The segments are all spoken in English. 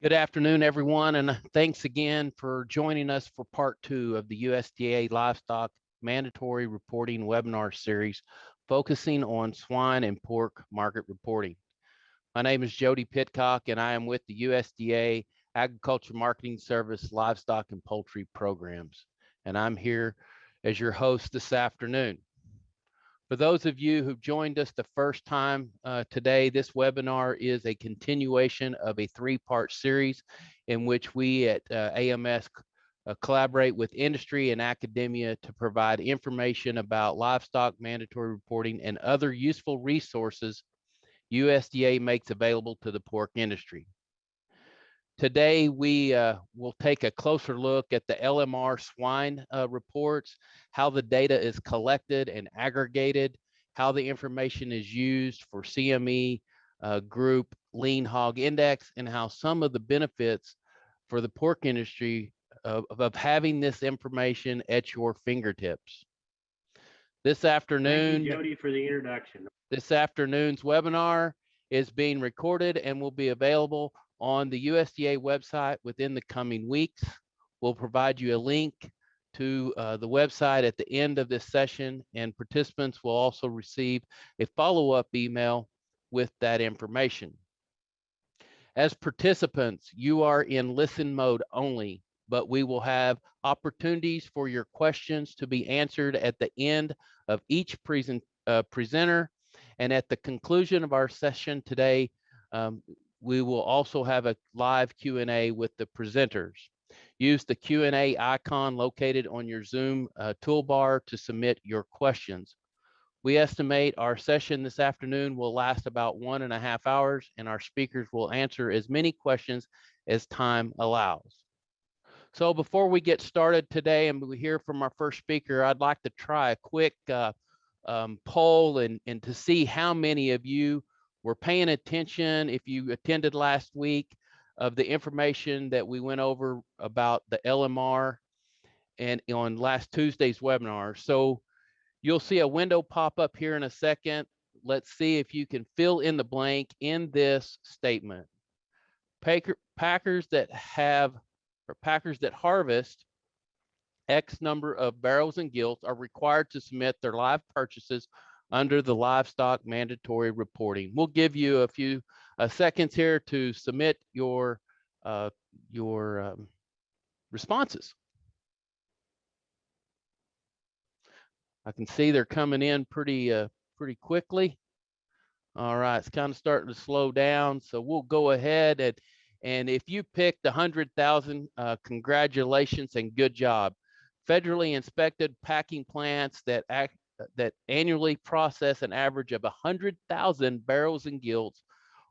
Good afternoon, everyone, and thanks again for joining us for part 2 of the USDA Livestock Mandatory Reporting webinar series focusing on swine and pork market reporting. My name is Jody Pitcock, and I am with the USDA Agriculture Marketing Service Livestock and Poultry Programs, and I'm here as your host this afternoon. For those of you who've joined us the first time today, this webinar is a continuation of a 3-part series in which we at AMS collaborate with industry and academia to provide information about livestock mandatory reporting and other useful resources USDA makes available to the pork industry. Today, we will take a closer look at the LMR swine reports, how the data is collected and aggregated, how the information is used for CME Group Lean Hog Index, and how some of the benefits for the pork industry of having this information at your fingertips. This afternoon, thank you, Jody, for the introduction. This afternoon's webinar is being recorded and will be available on the USDA website within the coming weeks. We'll provide you a link to the website at the end of this session, and participants will also receive a follow-up email with that information. As participants, you are in listen mode only, but we will have opportunities for your questions to be answered at the end of each presenter, and at the conclusion of our session today, we will also have a live Q&A with the presenters. Use the Q&A icon located on your Zoom toolbar to submit your questions. We estimate our session this afternoon will last about 1.5 hours, and our speakers will answer as many questions as time allows. So before we get started today and we hear from our first speaker, I'd like to try a quick poll and to see how many of you were paying attention, if you attended last week, of the information that we went over about the LMR and on last Tuesday's webinar. So you'll see a window pop up here in a second. Let's see if you can fill in the blank in this statement. Packers that harvest X number of barrels and gilts are required to submit their live purchases under the livestock mandatory reporting. We'll give you a few seconds here to submit your responses. I can see they're coming in pretty quickly. All right, it's kind of starting to slow down, so we'll go ahead and if you picked 100,000, congratulations and good job. Federally inspected packing plants that annually process an average of 100,000 barrels and gilts,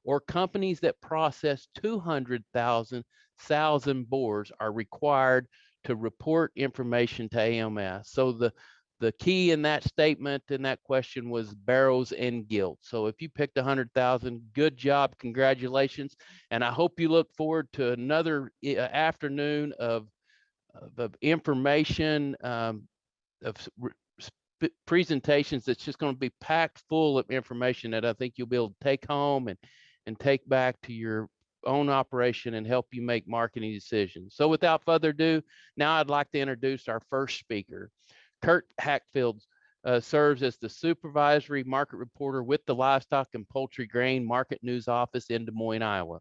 or companies that process 200,000 sows and boars are required to report information to AMS. So the key in that statement, in that question, was barrels and gilt. So if you picked 100,000, good job, congratulations. And I hope you look forward to another afternoon of information, of presentations that's just going to be packed full of information that I think you'll be able to take home and take back to your own operation and help you make marketing decisions. So without further ado, now I'd like to introduce our first speaker. Kirk Hackfield serves as the supervisory market reporter with the Livestock and Poultry Grain Market News Office in Des Moines, Iowa.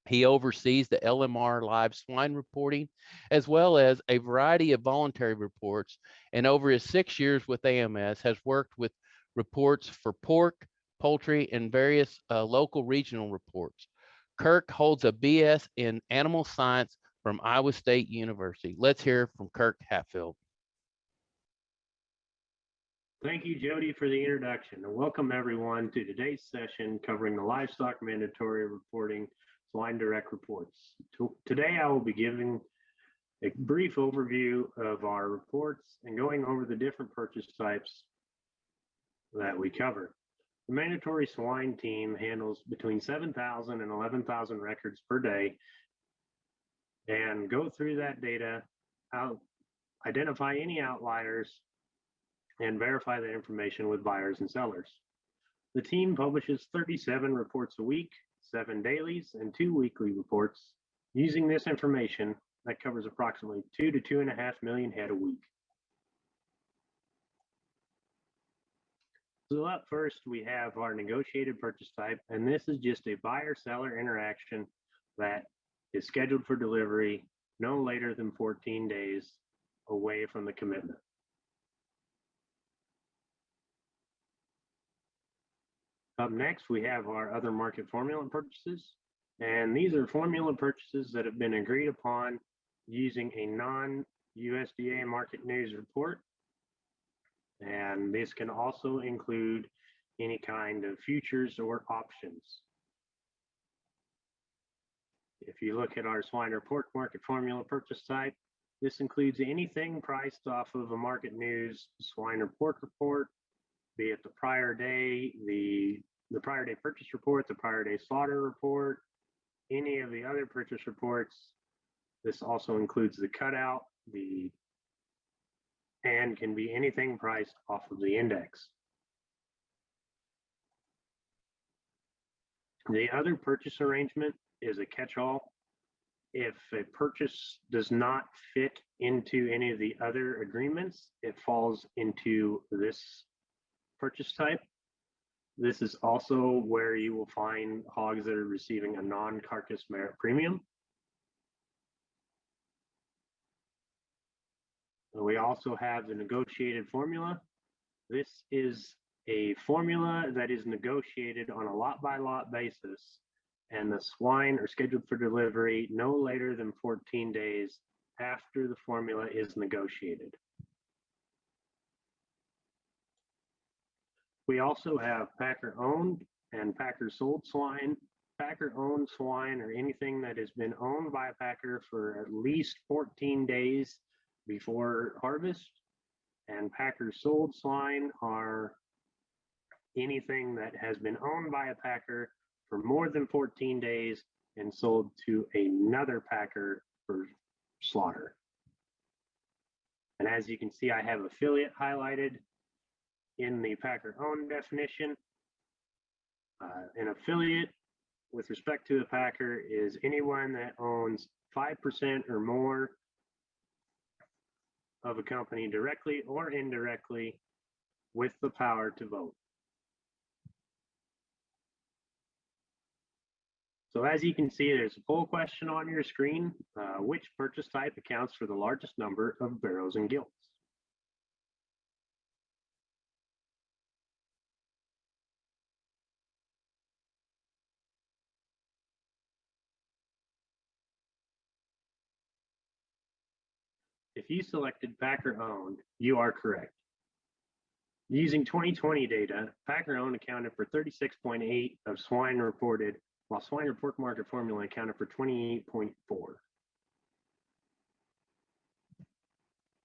He oversees the LMR live swine reporting, as well as a variety of voluntary reports, and over his 6 years with AMS has worked with reports for pork, poultry, and various local regional reports. Kirk holds a BS in animal science from Iowa State University. Let's hear from Kirk Hackfield. Thank you, Jody, for the introduction, and welcome everyone to today's session covering the livestock mandatory reporting swine direct reports. Today, I will be giving a brief overview of our reports and going over the different purchase types that we cover. The mandatory swine team handles between 7,000 and 11,000 records per day and go through that data, identify any outliers, and verify the information with buyers and sellers. The team publishes 37 reports a week, 7 dailies, and 2 weekly reports Using this information, that covers approximately 2 to 2.5 million head a week. So up first, we have our negotiated purchase type, and this is just a buyer-seller interaction that is scheduled for delivery no later than 14 days away from the commitment. Up next, we have our other market formula purchases, and these are formula purchases that have been agreed upon using a non-USDA Market News report. And this can also include any kind of futures or options. If you look at our swine or pork market formula purchase type, this includes anything priced off of a Market News swine or pork report, be it the prior day, the prior day purchase report, the prior day slaughter report, any of the other purchase reports. This also includes the cutout, and can be anything priced off of the index. The other purchase arrangement is a catch-all. If a purchase does not fit into any of the other agreements, it falls into this purchase type. This is also where you will find hogs that are receiving a non-carcass merit premium. We also have the negotiated formula. This is a formula that is negotiated on a lot-by-lot basis, and the swine are scheduled for delivery no later than 14 days after the formula is negotiated. We also have packer-owned and packer-sold swine. Packer-owned swine are anything that has been owned by a packer for at least 14 days before harvest, and packer sold swine are anything that has been owned by a packer for more than 14 days and sold to another packer for slaughter. And as you can see, I have affiliate highlighted in the packer owned definition. An affiliate with respect to the packer is anyone that owns 5% or more of a company directly or indirectly with the power to vote. So as you can see, there's a poll question on your screen. Which purchase type accounts for the largest number of barrows and gilts? If you selected packer owned, you are correct. Using 2020 data, packer owned accounted for 36.8 of swine reported, while swine or pork market formula accounted for 28.4.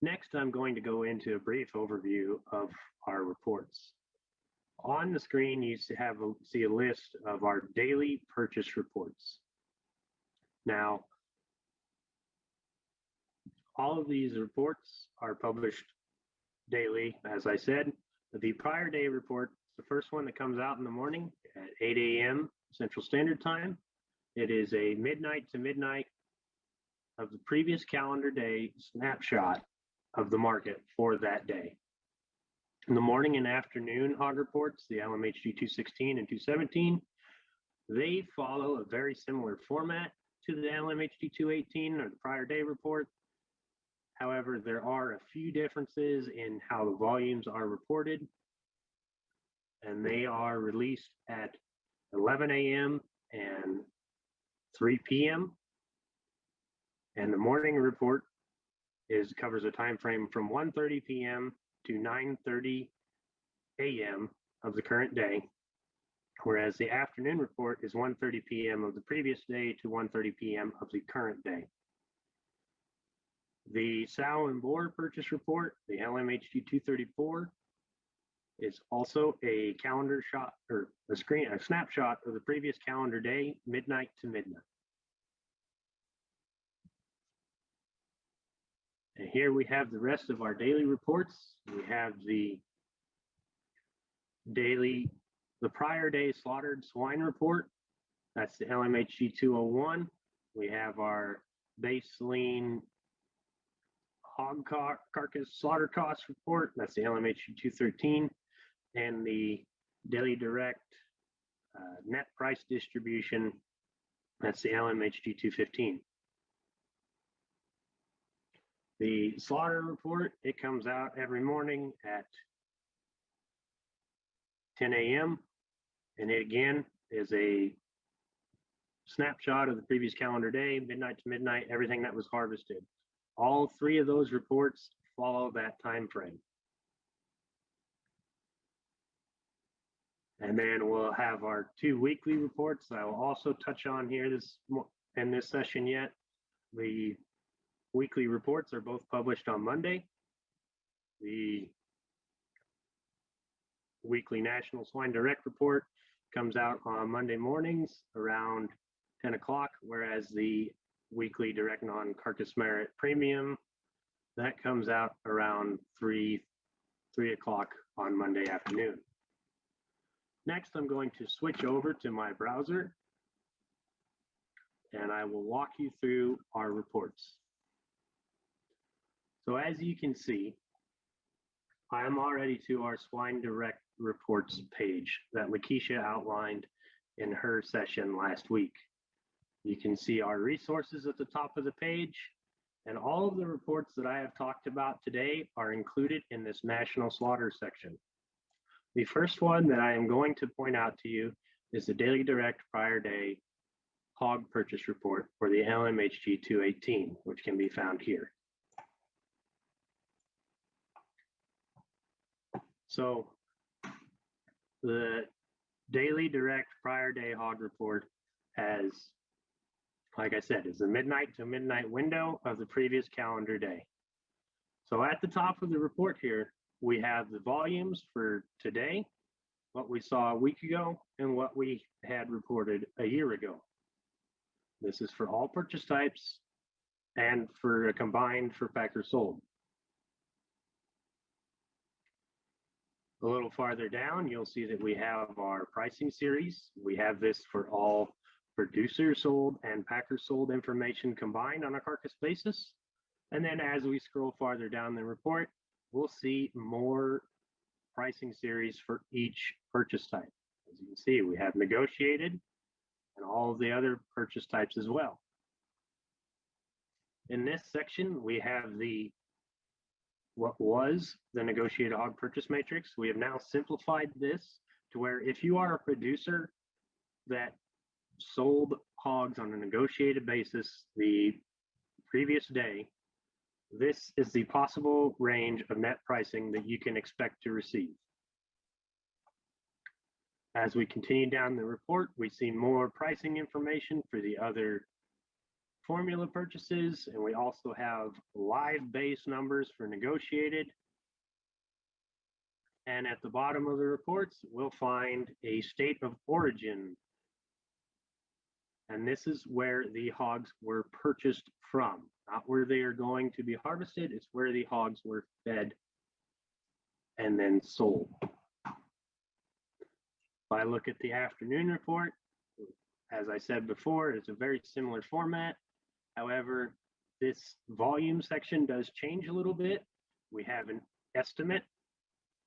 Next, I'm going to go into a brief overview of our reports. On the screen, you see a list of our daily purchase reports. Now, all of these reports are published daily, as I said. The prior day report, the first one that comes out in the morning at 8 a.m. Central Standard Time. It is a midnight to midnight of the previous calendar day snapshot of the market for that day. In the morning and afternoon hog reports, the LMHG 216 and 217, they follow a very similar format to the LMHG 218 or the prior day report. However, there are a few differences in how the volumes are reported, and they are released at 11 a.m. and 3 p.m. And the morning report covers a time frame from 1:30 p.m. to 9:30 a.m. of the current day, whereas the afternoon report is 1:30 p.m. of the previous day to 1:30 p.m. of the current day. The sow and boar purchase report, the LMHG 234, is also a calendar shot or a snapshot of the previous calendar day, midnight to midnight. And here we have the rest of our daily reports. We have the prior day slaughtered swine report. That's the LMHG 201, we have our base lean hog carcass slaughter cost report. That's the LMHG 213, and the daily direct net price distribution. That's the LMHG 215. The slaughter report, it comes out every morning at 10 a.m. and it again is a snapshot of the previous calendar day, midnight to midnight, everything that was harvested. All three of those reports follow that time frame. And then we'll have our 2 weekly reports that I will also touch on here in this session yet. The weekly reports are both published on Monday. The weekly National Swine Direct report comes out on Monday mornings around 10 o'clock, whereas the weekly direct non-carcass merit premium, that comes out around 3 o'clock on Monday afternoon. Next, I'm going to switch over to my browser and I will walk you through our reports. So as you can see, I am already to our Swine Direct reports page that Lakeisha outlined in her session last week. You can see our resources at the top of the page, and all of the reports that I have talked about today are included in this national slaughter section. The first one that I am going to point out to you is the Daily Direct Prior Day Hog Purchase Report for the LMHG 218, which can be found here. So the Daily Direct Prior Day Hog Report has, like I said, is the midnight to midnight window of the previous calendar day. So at the top of the report here, we have the volumes for today, what we saw a week ago, and what we had reported a year ago. This is for all purchase types and for a combined for packer sold. A little farther down, you'll see that we have our pricing series. We have this for all producer sold and packer sold information combined on a carcass basis. And then as we scroll farther down the report, we'll see more pricing series for each purchase type. As you can see, we have negotiated and all of the other purchase types as well. In this section, we have what was the negotiated hog purchase matrix. We have now simplified this to where if you are a producer that sold hogs on a negotiated basis the previous day, this is the possible range of net pricing that you can expect to receive. As we continue down the report, we see more pricing information for the other formula purchases, and we also have live base numbers for negotiated. And at the bottom of the reports, we'll find a state of origin. And this is where the hogs were purchased from, not where they are going to be harvested. It's where the hogs were fed and then sold. If I look at the afternoon report, as I said before, it's a very similar format. However, this volume section does change a little bit. We have an estimate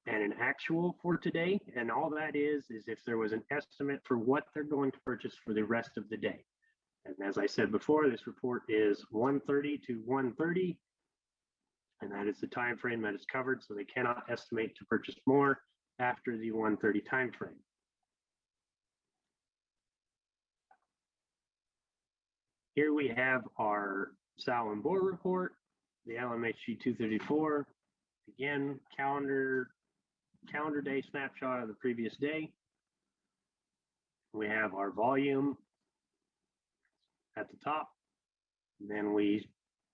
and an actual for today, and all that is if there was an estimate for what they're going to purchase for the rest of the day. And as I said before, this report is 1:30 to 1:30, and that is the time frame that is covered, so they cannot estimate to purchase more after the 1:30 time frame. Here we have our sow and boar report, the LMHG 234, again, calendar day snapshot of the previous day. We have our volume at the top. And then we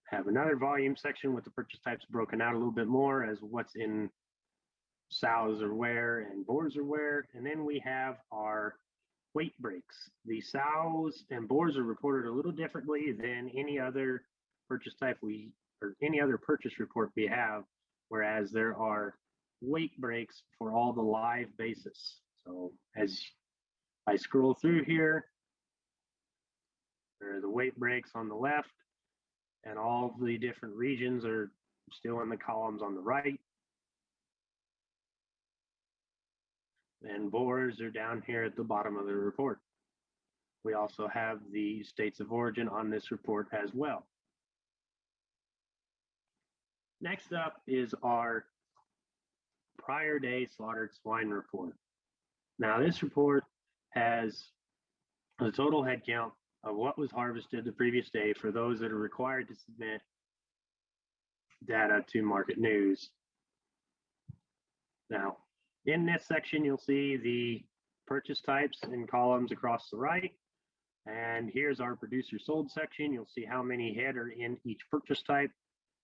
have another volume section with the purchase types broken out a little bit more as what's in sows are where and boars are where. And then we have our weight breaks. The sows and boars are reported a little differently than any other purchase type or any other purchase report we have, whereas there are weight breaks for all the live basis. So as I scroll through here, or the weight breaks on the left, and all the different regions are still in the columns on the right. And bores are down here at the bottom of the report. We also have the states of origin on this report as well. Next up is our prior day slaughtered swine report. Now this report has the total head count of what was harvested the previous day for those that are required to submit data to Market News. Now, in this section, you'll see the purchase types in columns across the right. And here's our producer sold section. You'll see how many head are in each purchase type,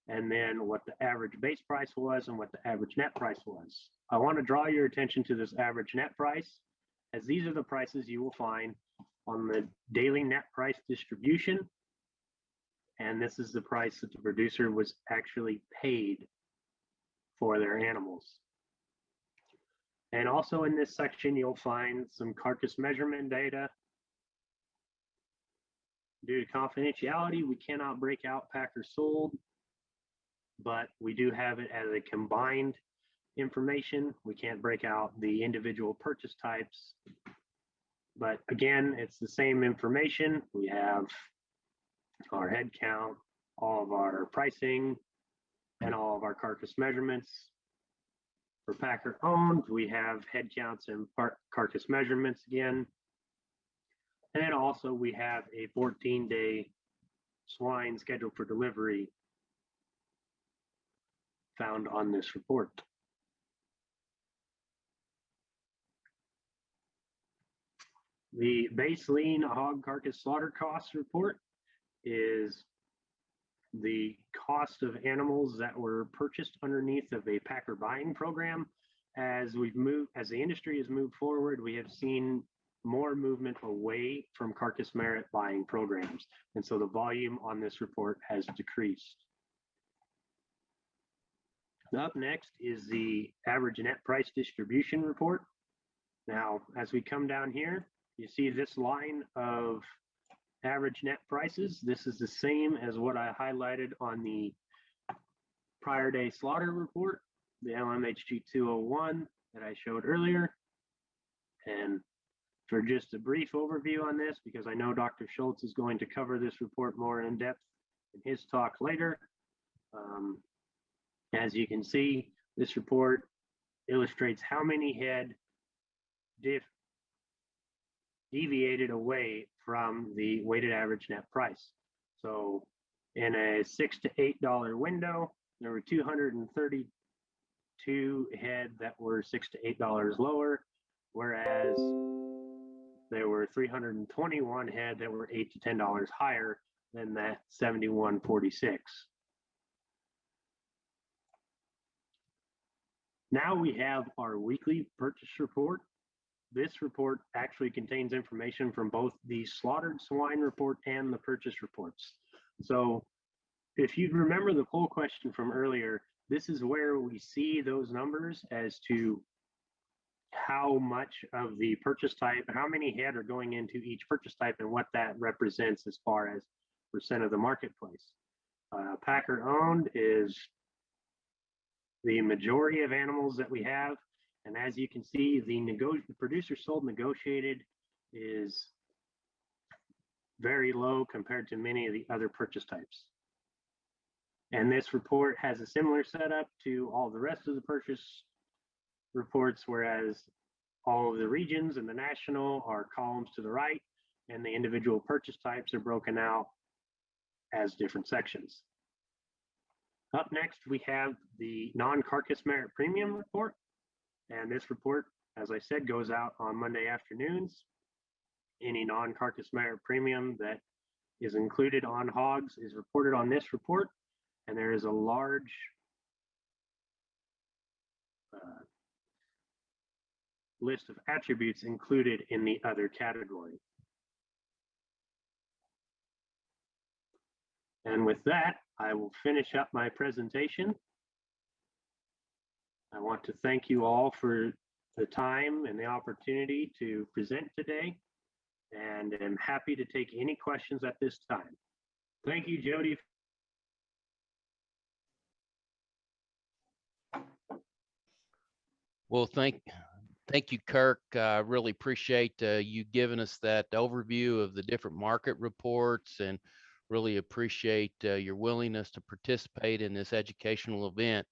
and then what the average base price was and what the average net price was. I want to draw your attention to this average net price, as these are the prices you will find on the daily net price distribution. And this is the price that the producer was actually paid for their animals. And also in this section, you'll find some carcass measurement data. Due to confidentiality, we cannot break out packer sold, but we do have it as a combined information. We can't break out the individual purchase types, but again, it's the same information. We have our head count, all of our pricing, and all of our carcass measurements. For packer owned, we have head counts and carcass measurements again. And then also we have a 14-day swine scheduled for delivery found on this report. The base lean hog carcass slaughter cost report is the cost of animals that were purchased underneath of a packer buying program. As the industry has moved forward, we have seen more movement away from carcass merit buying programs. And so the volume on this report has decreased. Up next is the average net price distribution report. Now, as we come down here, you see this line of average net prices. This is the same as what I highlighted on the prior day slaughter report, the LMHG 201 that I showed earlier. And for just a brief overview on this, because I know Dr. Schulz is going to cover this report more in depth in his talk later. As you can see, this report illustrates how many head deviated away from the weighted average net price. So in a $6 to $8 window, there were 232 head that were $6 to $8 lower, whereas there were 321 head that were $8 to $10 higher than that 71.46. Now we have our weekly purchase report. This report actually contains information from both the slaughtered swine report and the purchase reports. So if you remember the poll question from earlier, this is where we see those numbers as to how much of the purchase type, how many head are going into each purchase type, and what that represents as far as percent of the marketplace. Packer owned is the majority of animals that we have. And as you can see, the producer sold negotiated is very low compared to many of the other purchase types. And this report has a similar setup to all the rest of the purchase reports, whereas all of the regions and the national are columns to the right, and the individual purchase types are broken out as different sections. Up next, we have the non-carcass merit premium report. And this report, as I said, goes out on Monday afternoons. Any non-carcass merit premium that is included on hogs is reported on this report. And there is a large list of attributes included in the other category. And with that, I will finish up my presentation. I want to thank you all for the time and the opportunity to present today. and am happy to take any questions at this time. Thank you, Jody. Well, thank you, Kirk. I really appreciate you giving us that overview of the different market reports, and really appreciate your willingness to participate in this educational event.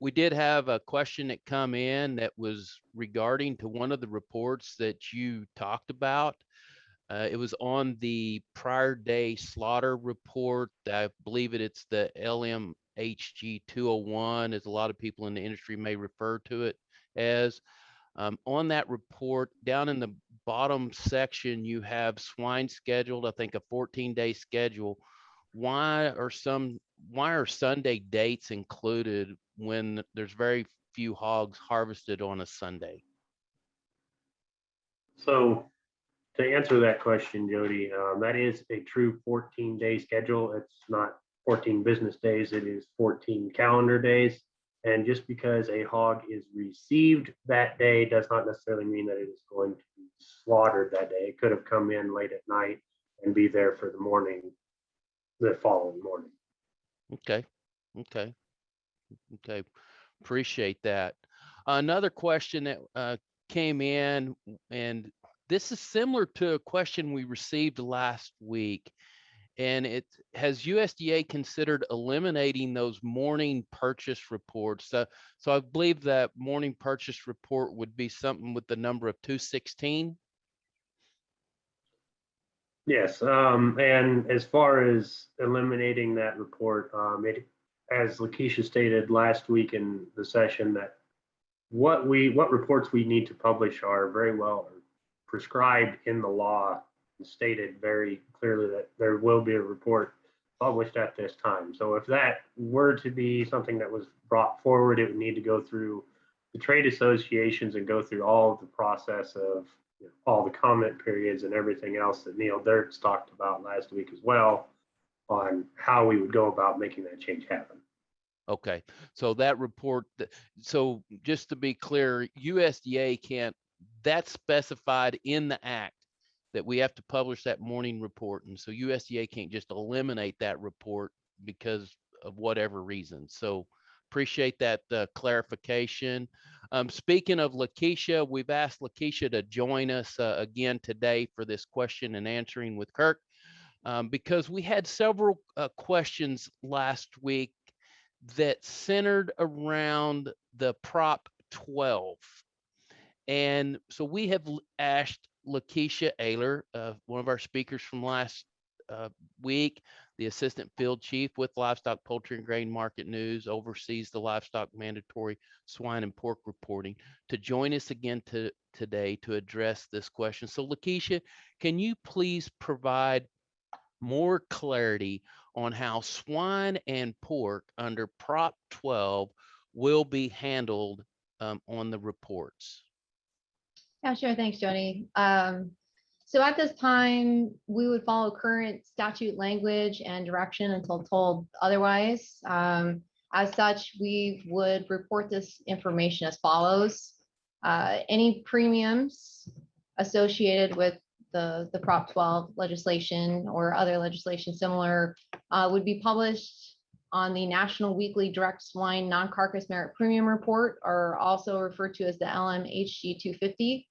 We did have a question that come in that was regarding to one of the reports that you talked about. It was on the prior day slaughter report. I believe it's the LMHG 201, as a lot of people in the industry may refer to it as. On that report, down in the bottom section, you have swine scheduled, I think a 14-day schedule. Why are Sunday dates included when there's very few hogs harvested on a Sunday? So to answer that question, Jody, that is a true 14-day schedule. It's not 14 business days, it is 14 calendar days. And just because a hog is received that day does not necessarily mean that it is going to be slaughtered that day. It could have come in late at night and be there for the following morning. Okay. Appreciate that. Another question that came in, and this is similar to a question we received last week, and it has USDA considered eliminating those morning purchase reports. So I believe that morning purchase report would be something with the number of 216. Yes, and as far as eliminating that report, as Lakeisha stated last week in the session, that what reports we need to publish are very well prescribed in the law and stated very clearly that there will be a report published at this time. So if that were to be something that was brought forward, it would need to go through the trade associations and go through all of the process of all the comment periods and everything else that Neil Dirks talked about last week as well, on how we would go about making that change happen. Okay, so that report, so just to be clear, USDA can't, that's specified in the act that we have to publish that morning report. And so USDA can't just eliminate that report because of whatever reason. So appreciate that clarification. Speaking of Lakeisha, we've asked Lakeisha to join us again today for this question and answering with Kirk, because we had several questions last week that centered around the Prop 12. And so we have asked Lakeisha Ayler, one of our speakers from last week, the assistant field chief with Livestock, Poultry, and Grain Market News, oversees the livestock mandatory swine and pork reporting, to join us again today to address this question. So Lakeisha, can you please provide more clarity on how swine and pork under Prop 12 will be handled on the reports? Yeah, sure. Thanks, Jody. So at this time, we would follow current statute language and direction until told otherwise. As such, we would report this information as follows. Any premiums associated with the Prop 12 legislation or other legislation similar would be published on the National Weekly Direct Swine Non-Carcass Merit Premium Report, or also referred to as the LMHG 250.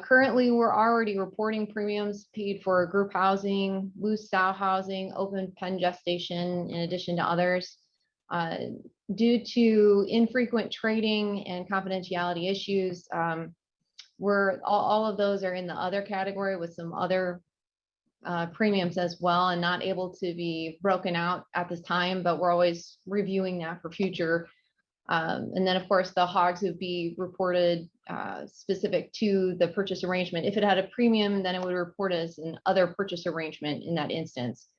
Currently, we're already reporting premiums paid for group housing, loose sow housing, open pen gestation, in addition to others. Due to infrequent trading and confidentiality issues, all of those are in the other category with some other premiums as well, and not able to be broken out at this time, but we're always reviewing that for future. And then of course the hogs would be reported specific to the purchase arrangement. If it had a premium, then it would report as an other purchase arrangement in that instance.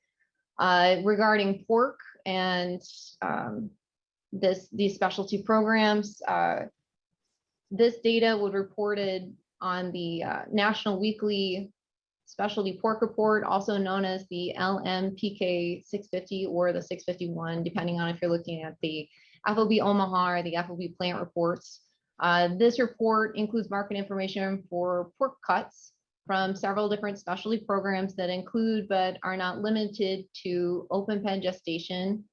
Regarding pork and these specialty programs, this data would reported on the National Weekly Specialty Pork Report, also known as the LMPK 650 or the 651, depending on if you're looking at the FOB Omaha or the FOB plant reports. This report includes market information for pork cuts from several different specialty programs that include but are not limited to open pen gestation,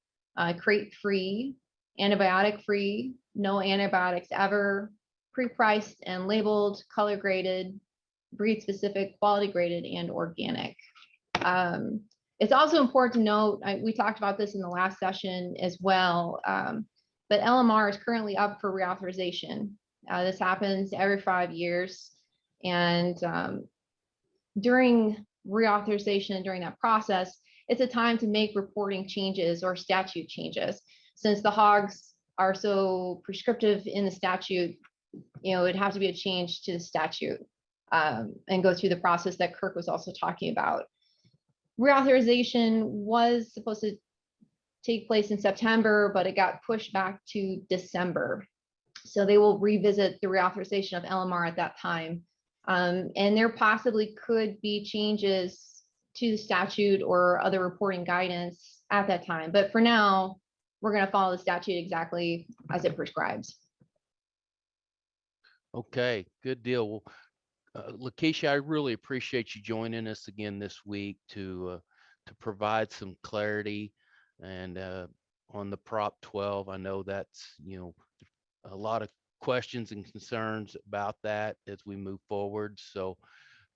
crate-free, antibiotic-free, no antibiotics ever, pre-priced and labeled, color graded, breed-specific, quality graded, and organic. It's also important to note, we talked about this in the last session as well, but LMR is currently up for reauthorization. This happens every 5 years. And during reauthorization, during that process, it's a time to make reporting changes or statute changes. Since the hogs are so prescriptive in the statute, it'd have to be a change to the statute and go through the process that Kirk was also talking about. Reauthorization was supposed to take place in September, but it got pushed back to December. So they will revisit the reauthorization of LMR at that time. And there possibly could be changes to the statute or other reporting guidance at that time. But for now, we're going to follow the statute exactly as it prescribes. Okay, good deal. Well, Lakeisha, I really appreciate you joining us again this week to provide some clarity and on the Prop 12. I know that's a lot of questions and concerns about that as we move forward. So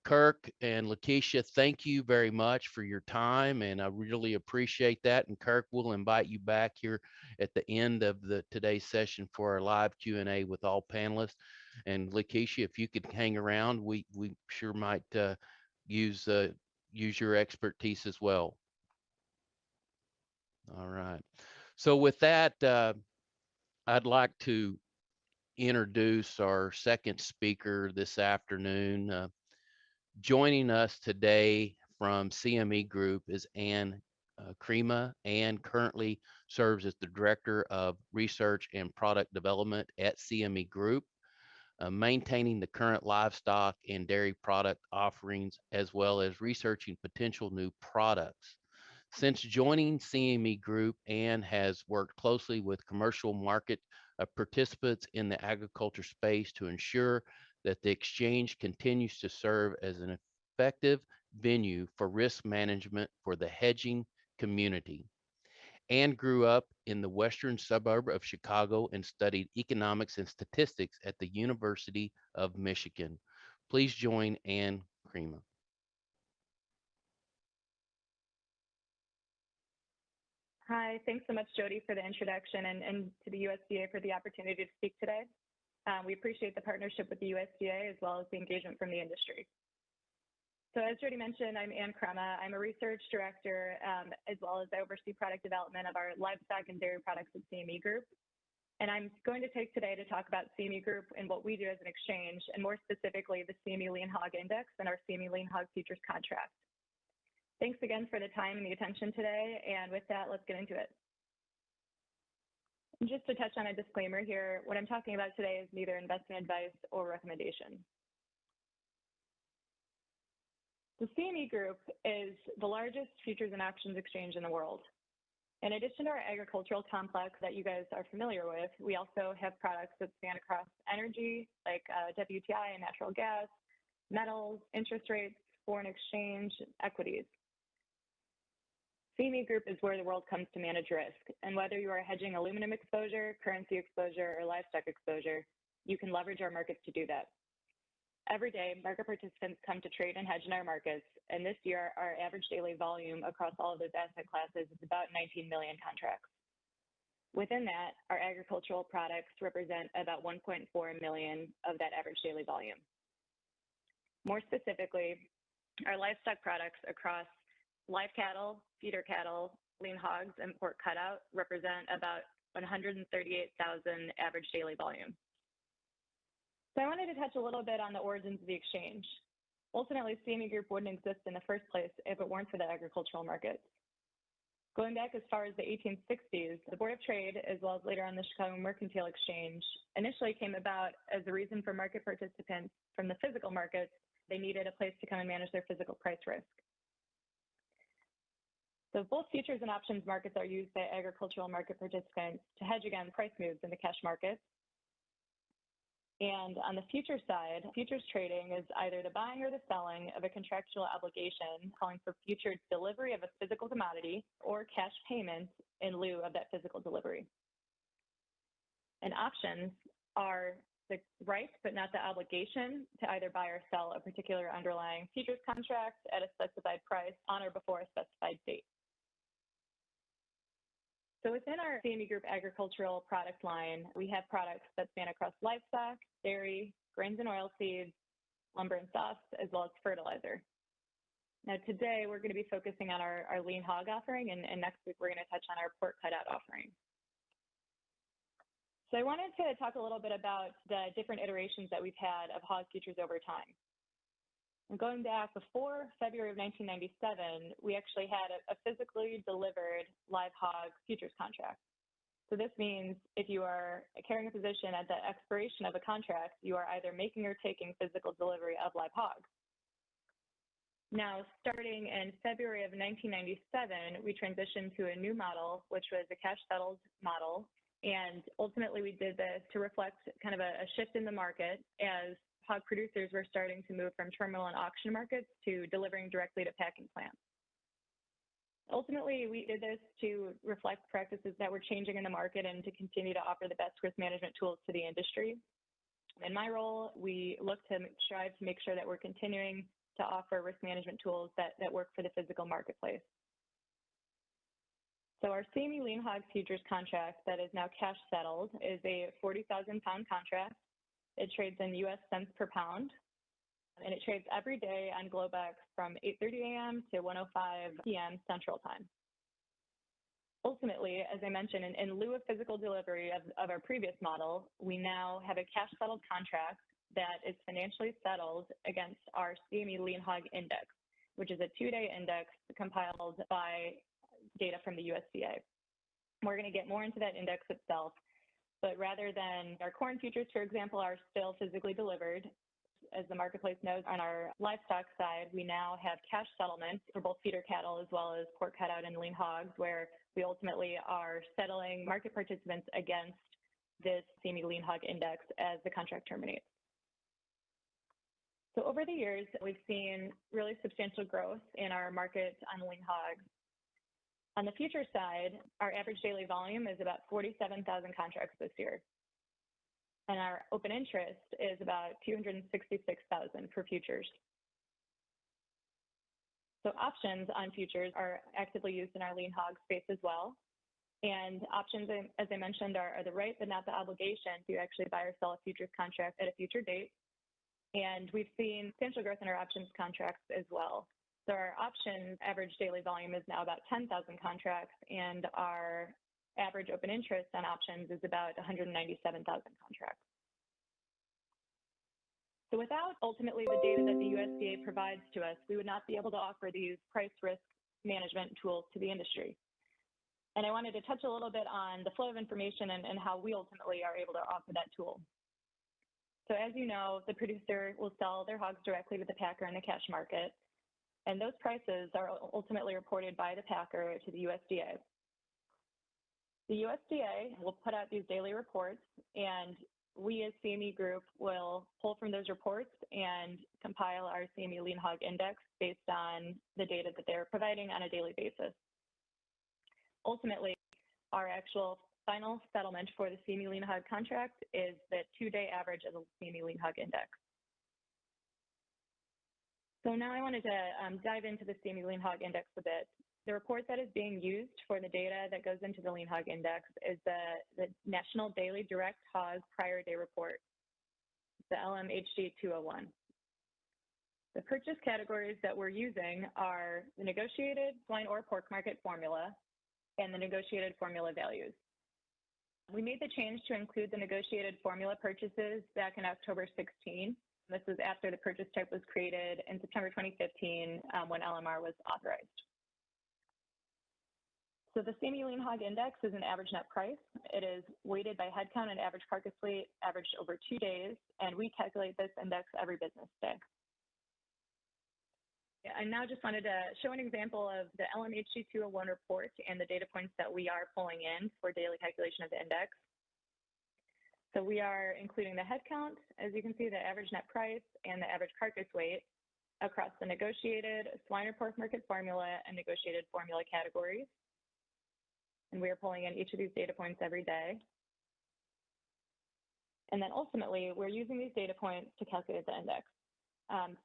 Kirk and Lakeisha, thank you very much for your time, and I really appreciate that. And Kirk, we'll invite you back here at the end of today's session for our live Q&A with all panelists. And Lakeisha, if you could hang around, we sure might use your expertise as well. All right. So with that, I'd like to introduce our second speaker this afternoon. Joining us today from CME Group is Ann Krema. Ann currently serves as the Director of Research and Product Development at CME Group, maintaining the current livestock and dairy product offerings, as well as researching potential new products. Since joining CME Group, Ann has worked closely with commercial market participants in the agriculture space to ensure that the exchange continues to serve as an effective venue for risk management for the hedging community. Ann grew up in the western suburb of Chicago and studied economics and statistics at the University of Michigan. Please join Ann Krema. Hi, thanks so much, Jody, for the introduction and to the USDA for the opportunity to speak today. We appreciate the partnership with the USDA as well as the engagement from the industry. So as Jody mentioned, I'm Ann Krema. I'm a research director as well as I oversee product development of our livestock and dairy products at CME Group. And I'm going to take today to talk about CME Group and what we do as an exchange, and more specifically, the CME Lean Hog Index and our CME Lean Hog Futures contract. Thanks again for the time and the attention today. And with that, let's get into it. And just to touch on a disclaimer here, what I'm talking about today is neither investment advice or recommendation. The CME Group is the largest futures and options exchange in the world. In addition to our agricultural complex that you guys are familiar with, we also have products that span across energy, like WTI and natural gas, metals, interest rates, foreign exchange, equities. CME Group is where the world comes to manage risk, and whether you are hedging aluminum exposure, currency exposure, or livestock exposure, you can leverage our markets to do that. Every day, market participants come to trade and hedge in our markets, and this year, our average daily volume across all of those asset classes is about 19 million contracts. Within that, our agricultural products represent about 1.4 million of that average daily volume. More specifically, our livestock products across live cattle, feeder cattle, lean hogs, and pork cutout represent about 138,000 average daily volume. So I wanted to touch a little bit on the origins of the exchange. Ultimately, CME Group wouldn't exist in the first place if it weren't for the agricultural markets. Going back as far as the 1860s, the Board of Trade, as well as later on the Chicago Mercantile Exchange, initially came about as a reason for market participants from the physical markets. They needed a place to come and manage their physical price risk. So both futures and options markets are used by agricultural market participants to hedge against price moves in the cash markets. And on the futures side, futures trading is either the buying or the selling of a contractual obligation calling for future delivery of a physical commodity or cash payment in lieu of that physical delivery. And options are the right, but not the obligation to either buy or sell a particular underlying futures contract at a specified price on or before a specified date. So within our CME Group agricultural product line, we have products that span across livestock, dairy, grains and oilseeds, lumber and softs, as well as fertilizer. Now today, we're going to be focusing on our lean hog offering, and next week we're going to touch on our pork cutout offering. So I wanted to talk a little bit about the different iterations that we've had of hog futures over time. And going back before February of 1997, we actually had a physically delivered live hog futures contract. So this means if you are carrying a position at the expiration of a contract, you are either making or taking physical delivery of live hogs. Now, starting in February of 1997, we transitioned to a new model, which was a cash settled model. And ultimately, we did this to reflect kind of a shift in the market as hog producers were starting to move from terminal and auction markets to delivering directly to packing plants. Ultimately, we did this to reflect practices that were changing in the market and to continue to offer the best risk management tools to the industry. In my role, we look to strive to make sure that we're continuing to offer risk management tools that work for the physical marketplace. So our CME Lean Hog Futures contract that is now cash settled is a 40,000 pound contract. It trades in US cents per pound, and it trades every day on Globex from 8:30 a.m. to 1:05 p.m. Central Time. Ultimately, as I mentioned, in lieu of physical delivery of our previous model, we now have a cash settled contract that is financially settled against our CME Lean Hog Index, which is a 2-day index compiled by data from the USDA. We're going to get more into that index itself, but rather than our corn futures, for example, are still physically delivered, as the marketplace knows, on our livestock side, we now have cash settlements for both feeder cattle as well as pork cutout and lean hogs, where we ultimately are settling market participants against this CME Lean Hog Index as the contract terminates. So over the years, we've seen really substantial growth in our market on lean hogs. On the future side, our average daily volume is about 47,000 contracts this year. And our open interest is about 266,000 for futures. So options on futures are actively used in our lean hog space as well. And options, as I mentioned, are the right but not the obligation to actually buy or sell a futures contract at a future date. And we've seen substantial growth in our options contracts as well. So our options average daily volume is now about 10,000 contracts, and our average open interest on options is about 197,000 contracts. So without ultimately the data that the USDA provides to us, we would not be able to offer these price risk management tools to the industry. And I wanted to touch a little bit on the flow of information and how we ultimately are able to offer that tool. So as you know, the producer will sell their hogs directly to the packer in the cash market, and those prices are ultimately reported by the packer to the USDA. The USDA will put out these daily reports, and we as CME Group will pull from those reports and compile our CME Lean Hog Index based on the data that they're providing on a daily basis. Ultimately, our actual final settlement for the CME Lean Hog contract is the 2-day average of the CME Lean Hog Index. So now I wanted to dive into the CME Lean Hog Index a bit. The report that is being used for the data that goes into the Lean Hog Index is the National Daily Direct Hog Prior Day Report, the LMHD 201. The purchase categories that we're using are the negotiated swine or pork market formula and the negotiated formula values. We made the change to include the negotiated formula purchases back in October 16. This was after the purchase type was created in September 2015 when LMR was authorized. So the CME Lean Hog Index is an average net price. It is weighted by head count and average carcass weight averaged over 2 days, and we calculate this index every business day. I now just wanted to show an example of the LMHD 201 report and the data points that we are pulling in for daily calculation of the index. So we are including the head count, as you can see, the average net price and the average carcass weight across the negotiated swine or pork market formula and negotiated formula categories. And we are pulling in each of these data points every day. And then ultimately, we're using these data points to calculate the index.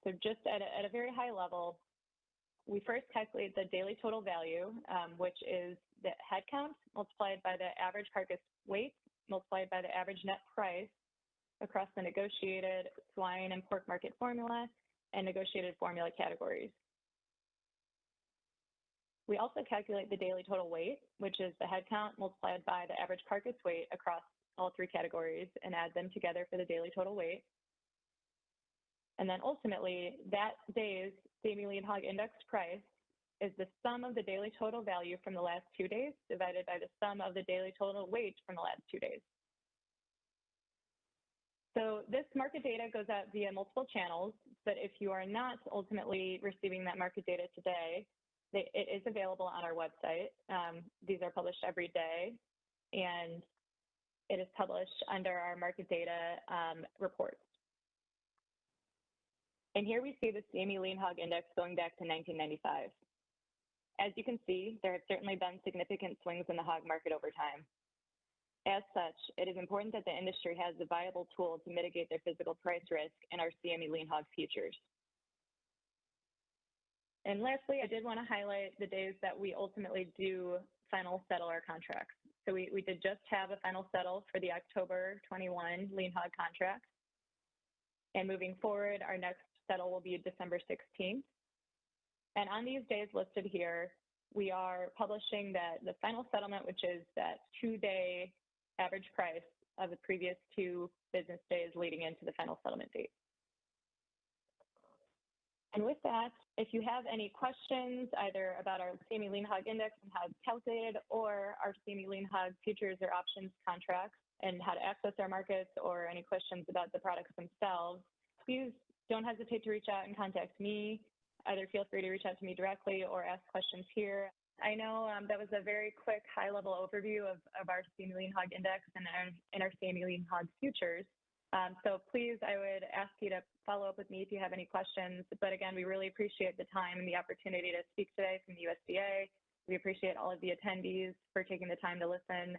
So just at a very high level, we first calculate the daily total value, which is the head count multiplied by the average carcass weight multiplied by the average net price across the negotiated swine and pork market formula and negotiated formula categories. We also calculate the daily total weight, which is the head count multiplied by the average carcass weight across all three categories, and add them together for the daily total weight. And then ultimately, that day's CME Lean Hog Index price is the sum of the daily total value from the last 2 days divided by the sum of the daily total weight from the last 2 days. So this market data goes out via multiple channels, but if you are not ultimately receiving that market data today, it is available on our website. These are published every day, and it is published under our market data reports. And here we see the CME Lean Hog Index going back to 1995. As you can see, there have certainly been significant swings in the hog market over time. As such, it is important that the industry has a viable tool to mitigate their physical price risk in our CME Lean Hog futures. And lastly, I did want to highlight the days that we ultimately do final settle our contracts. So we did just have a final settle for the October 21 Lean Hog contract. And moving forward, our next settle will be December 16th. And on these days listed here, we are publishing the final settlement, which is that 2-day average price of the previous 2 business days leading into the final settlement date. And with that, if you have any questions either about our CME Lean Hog Index and how it's calculated, or our CME Lean Hog futures or options contracts and how to access our markets, or any questions about the products themselves, please don't hesitate to reach out and contact me. Either feel free to reach out to me directly or ask questions here. I know that was a very quick high-level overview of our CME Lean Hog Index and our CME Lean Hog futures. So please, I would ask you to follow up with me if you have any questions. But again, we really appreciate the time and the opportunity to speak today from the USDA. We appreciate all of the attendees for taking the time to listen,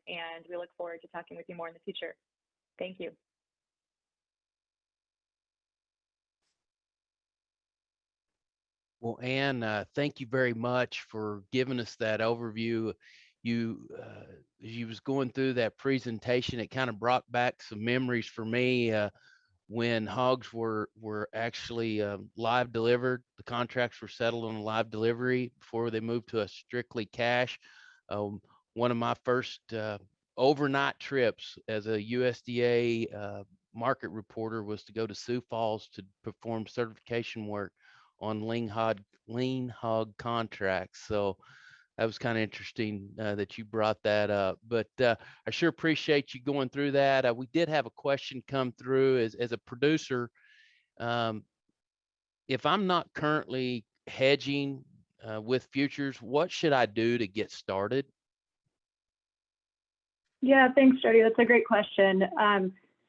and we look forward to talking with you more in the future. Thank you. Well, Ann, thank you very much for giving us that overview. As you was going through that presentation, it kind of brought back some memories for me when hogs were actually live delivered. The contracts were settled on a live delivery before they moved to a strictly cash. One of my first overnight trips as a USDA market reporter was to go to Sioux Falls to perform certification work on lean hog contracts. So that was kind of interesting that you brought that up. But I sure appreciate you going through that. We did have a question come through as a producer. If I'm not currently hedging with futures, what should I do to get started? Yeah, thanks, Jody. That's a great question.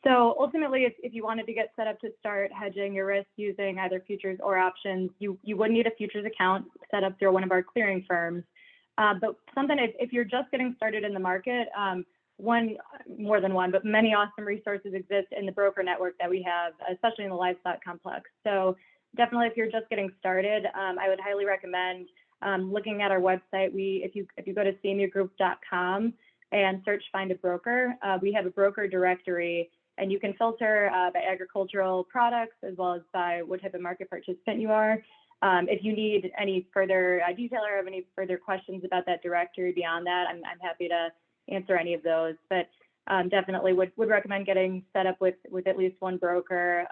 So ultimately, if you wanted to get set up to start hedging your risk using either futures or options, you would need a futures account set up through one of our clearing firms. But if you're just getting started in the market, more than one, but many awesome resources exist in the broker network that we have, especially in the livestock complex. So definitely, if you're just getting started, I would highly recommend looking at our website. If you go to cmegroup.com and search Find a Broker, we have a broker directory, and you can filter by agricultural products as well as by what type of market participant you are. If you need any further detail or have any further questions about that directory beyond that, I'm happy to answer any of those. But definitely would recommend getting set up with at least one broker.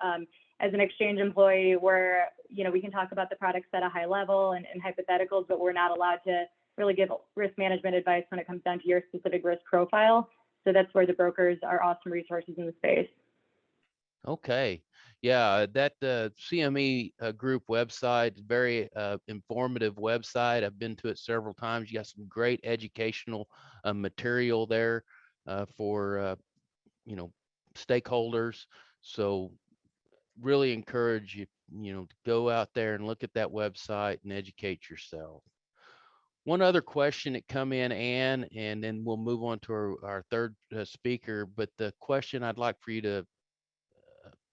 As an exchange employee, we can talk about the products at a high level and hypotheticals, but we're not allowed to really give risk management advice when it comes down to your specific risk profile. So that's where the brokers are awesome resources in the space. Okay. Yeah, that CME Group website, very informative website. I've been to it several times. You got some great educational material there for stakeholders. So really encourage you, to go out there and look at that website and educate yourself. One other question that come in, Ann, and then we'll move on to our third speaker. But the question I'd like for you to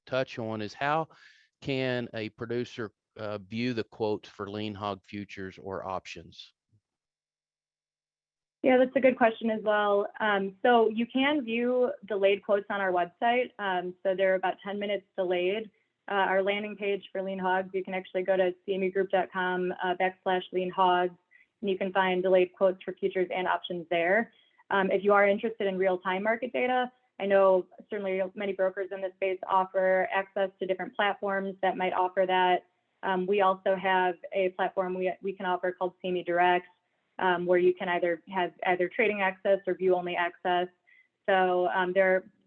touch on is, how can a producer view the quotes for lean hog futures or options? Yeah, that's a good question as well. So you can view delayed quotes on our website. So they're about 10 minutes delayed. Our landing page for lean hogs, you can actually go to cmegroup.com/lean hogs, and you can find delayed quotes for futures and options there. If you are interested in real-time market data, I know certainly many brokers in this space offer access to different platforms that might offer that. We also have a platform we can offer called CME Direct, where you can either have trading access or view-only access. So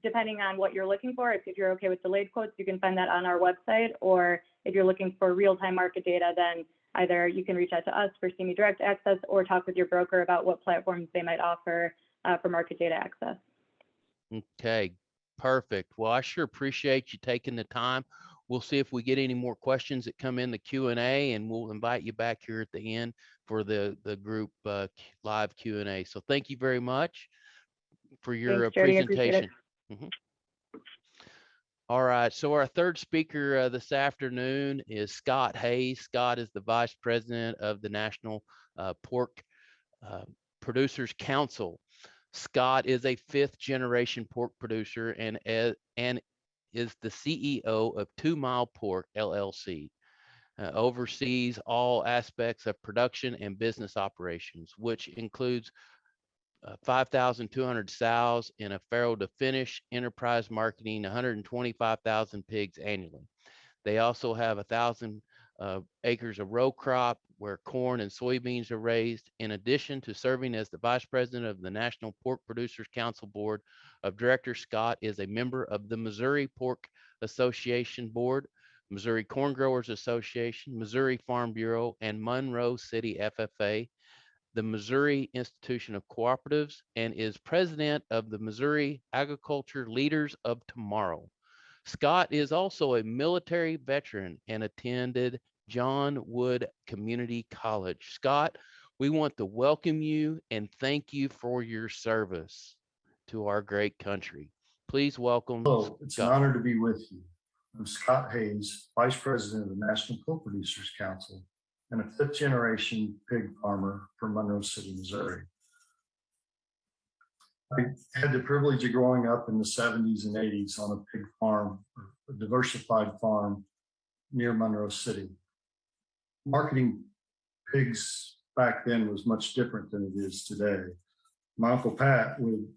depending on what you're looking for, if you're okay with delayed quotes, you can find that on our website, or if you're looking for real-time market data, then either you can reach out to us for CME Direct access or talk with your broker about what platforms they might offer for market data access. Okay, perfect. Well, I sure appreciate you taking the time. We'll see if we get any more questions that come in the Q&A, and we'll invite you back here at the end for the group live Q&A. So thank you very much for your Thanks, Jody, presentation. All right, so our third speaker this afternoon is Scott Hayes. Scott is the Vice President of the National Pork Producers Council. Scott is a fifth-generation pork producer and is the CEO of 2 Mile Pork, LLC. Oversees all aspects of production and business operations, which includes 5,200 sows in a farrow to finish enterprise, marketing 125,000 pigs annually. They also have 1,000 acres of row crop where corn and soybeans are raised. In addition to serving as the Vice President of the National Pork Producers Council Board of Directors, Scott is a member of the Missouri Pork Association Board, Missouri Corn Growers Association, Missouri Farm Bureau, and Monroe City FFA, the Missouri Institution of Cooperatives, and is president of the Missouri Agriculture Leaders of Tomorrow. Scott is also a military veteran and attended John Wood Community College. Scott, we want to welcome you and thank you for your service to our great country. Please welcome. Hello, it's an honor to be with you. I'm Scott Hayes, Vice President of the National Pork Producers Council and a fifth-generation pig farmer from Monroe City, Missouri. I had the privilege of growing up in the 70s and 80s on a pig farm, a diversified farm near Monroe City. Marketing pigs back then was much different than it is today. My Uncle Pat would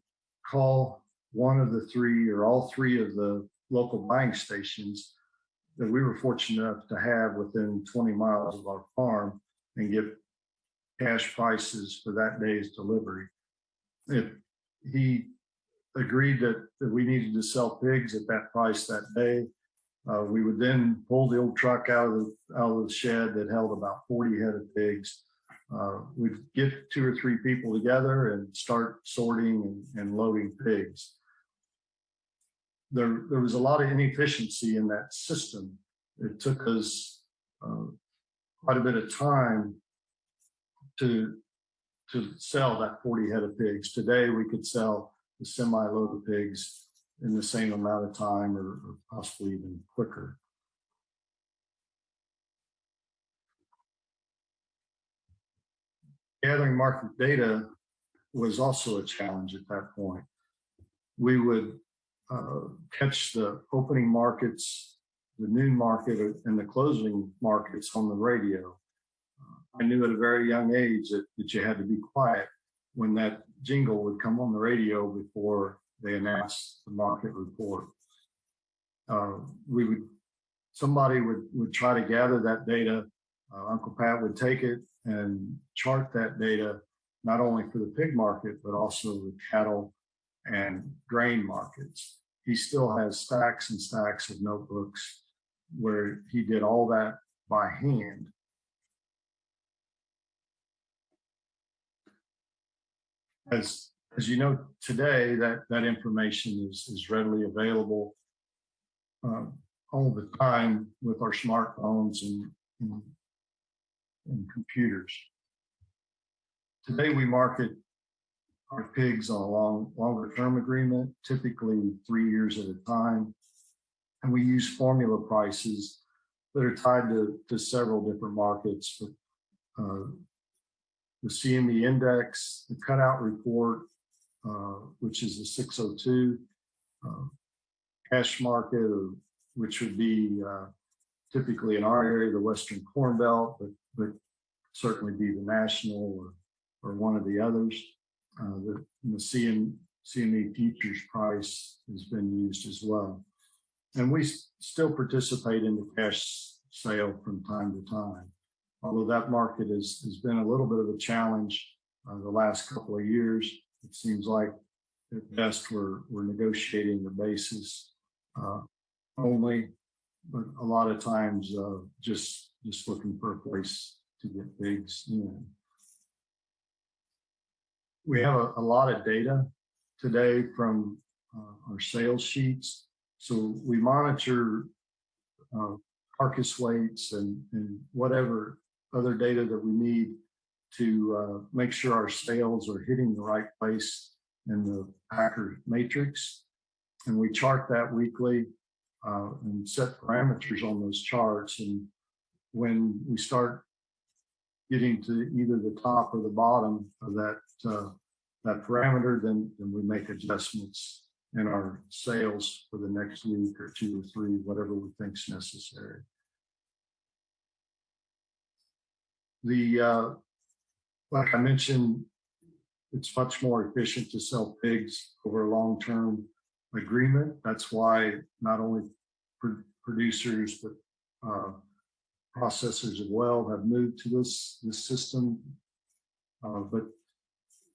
call one of the three or all three of the local buying stations that we were fortunate enough to have within 20 miles of our farm and get cash prices for that day's delivery. If he agreed that we needed to sell pigs at that price that day, we would then pull the old truck out of the shed that held about 40 head of pigs. We'd get 2 or 3 people together and start sorting and loading pigs. There was a lot of inefficiency in that system. It took us quite a bit of time to sell that 40 head of pigs. Today, we could sell the semi-load of pigs in the same amount of time or possibly even quicker. Gathering market data was also a challenge at that point. We would catch the opening markets, the noon market, and the closing markets on the radio. I knew at a very young age that you had to be quiet when that jingle would come on the radio before they announced the market report. Somebody would try to gather that data. Uncle Pat would take it and chart that data, not only for the pig market, but also the cattle and grain markets. He still has stacks and stacks of notebooks where he did all that by hand. As as you know, today that information is readily available all the time with our smartphones and computers. Today we market our pigs on a longer term agreement, typically 3 years at a time. And we use formula prices that are tied to several different markets. The CME Index, the cutout report, which is the 602, cash market, which would be typically in our area, the Western Corn Belt, but certainly be the national or one of the others. The CME futures price has been used as well. And we still participate in the cash sale from time to time. Although that market has been a little bit of a challenge the last couple of years, it seems like at best we're negotiating the basis only, but a lot of times just looking for a place to get pigs in. We have a lot of data today from our sales sheets. So we monitor carcass weights and whatever other data that we need to make sure our sales are hitting the right place in the packer matrix. And we chart that weekly and set parameters on those charts. And when we start getting to either the top or the bottom of that parameter, then we make adjustments in our sales for the next week or 2 or 3, whatever we think is necessary. Like I mentioned, it's much more efficient to sell pigs over a long-term agreement. That's why not only producers but processors as well have moved to this system, but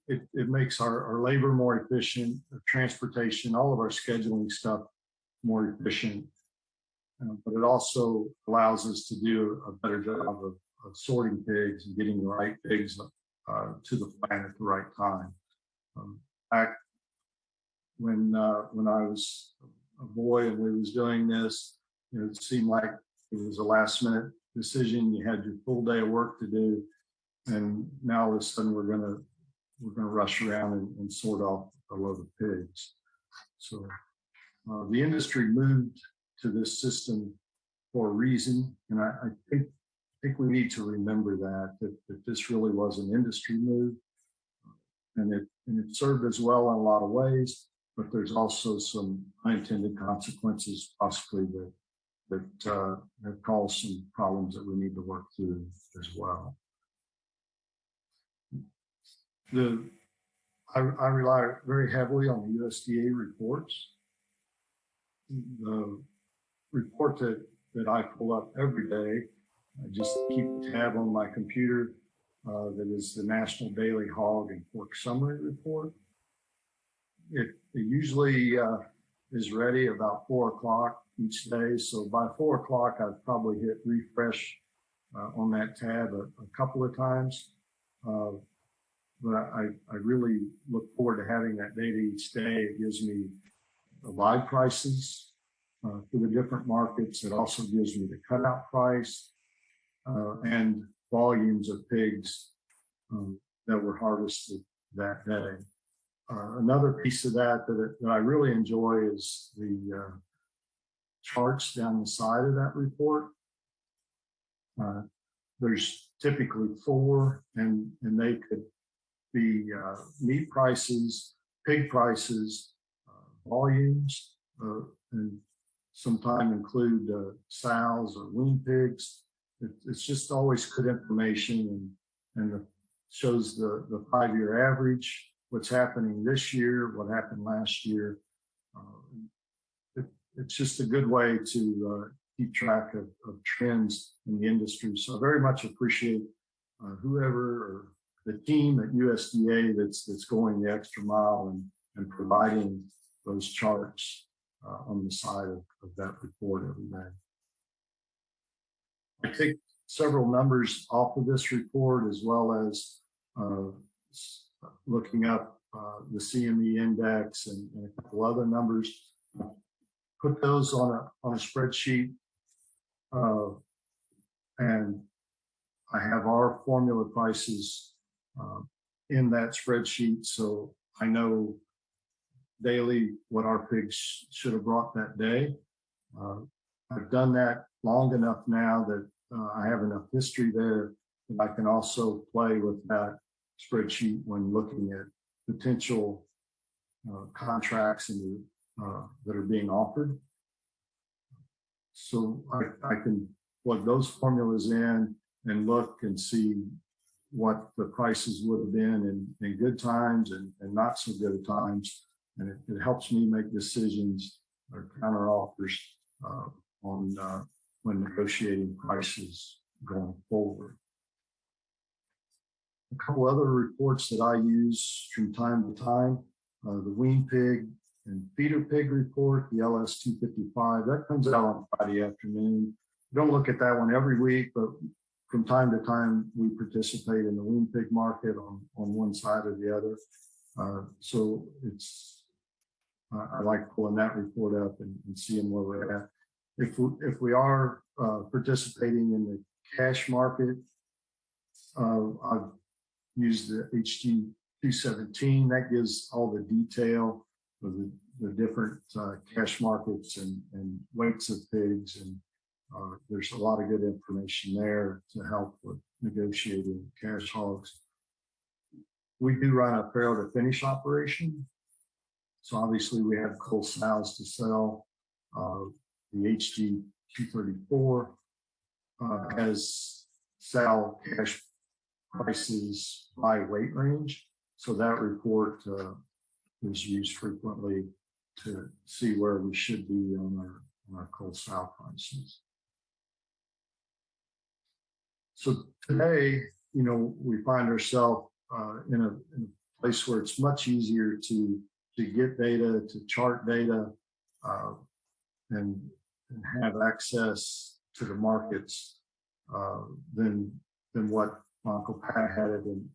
it makes our labor more efficient, transportation, all of our scheduling stuff more efficient. But it also allows us to do a better job of sorting pigs and getting the right pigs to the plant at the right time. Back when I was a boy and we was doing this, it seemed like it was a last minute decision. You had your full day of work to do, and now all of a sudden we're gonna rush around and sort off a load of pigs. So the industry moved to this system for a reason, and I think we need to remember that this really was an industry move, and it served us well in a lot of ways, but there's also some unintended consequences possibly that have caused some problems that we need to work through as well. I rely very heavily on the USDA reports. The report that I pull up every day, I just keep a tab on my computer. That is the National Daily Hog and Pork Summary Report. It usually is ready about 4 o'clock each day. So by 4 o'clock, I've probably hit refresh on that tab a couple of times. But I really look forward to having that data each day. It gives me the live prices for the different markets. It also gives me the cutout price and volumes of pigs that were harvested that day. Another piece of that I really enjoy is the charts down the side of that report. There's typically 4, and they could be meat prices, pig prices, volumes, and sometimes include sows or wean pigs. It's just always good information, and shows the 5-year average, what's happening this year, what happened last year. It's just a good way to keep track of trends in the industry. So I very much appreciate whoever or the team at USDA that's going the extra mile and providing those charts on the side of that report every day. I take several numbers off of this report, as well as looking up the CME Index and a couple other numbers. Put those on a spreadsheet, and I have our formula prices in that spreadsheet, so I know daily what our pigs should have brought that day. I've done that long enough now that I have enough history there that I can also play with that spreadsheet when looking at potential contracts that are being offered. So I can plug those formulas in and look and see what the prices would have been in good times and not so good times. And it helps me make decisions or counter offers on when negotiating prices going forward. A couple other reports that I use from time to time, the wean pig and feeder pig report, the LS 255, that comes out on Friday afternoon. Don't look at that one every week, but from time to time, we participate in the wean pig market on one side or the other. So I like pulling that report up and seeing where we're at. If we are participating in the cash market, I've used the HG 217. That gives all the detail of the different cash markets and weights of pigs, and there's a lot of good information there to help with negotiating cash hogs. We do run a farrow to finish operation, so obviously we have cull sows to sell. The HG 234 has sow cash prices by weight range, so that report is used frequently to see where we should be on our cull sow prices. So today, we find ourselves in a place where it's much easier to get data, to chart data, and have access to the markets than what Uncle Pat had it in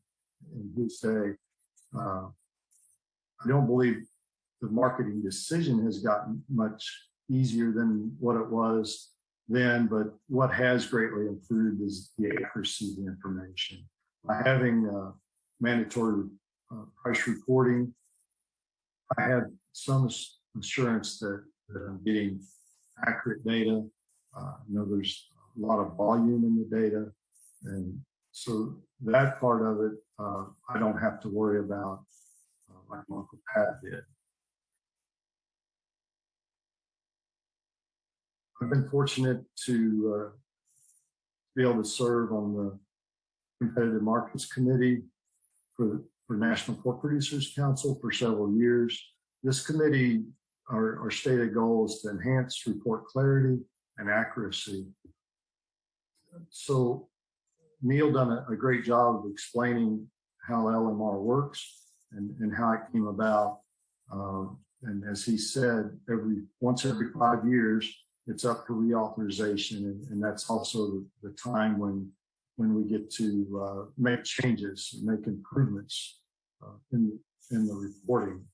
his day. I don't believe the marketing decision has gotten much easier than what it was then, but what has greatly improved is the accuracy of the information. By having mandatory price reporting, I had some assurance that I'm getting accurate data. There's a lot of volume in the data, and so that part of it, I don't have to worry about like Uncle Pat did. I've been fortunate to be able to serve on the Competitive Markets Committee for National Pork Producers Council for several years. This committee, our stated goal is to enhance report clarity and accuracy. So Neil done a great job of explaining how LMR works and how it came about. And as he said, once every 5 years, it's up for reauthorization, and that's also the time when we get to make changes and make improvements in the reporting.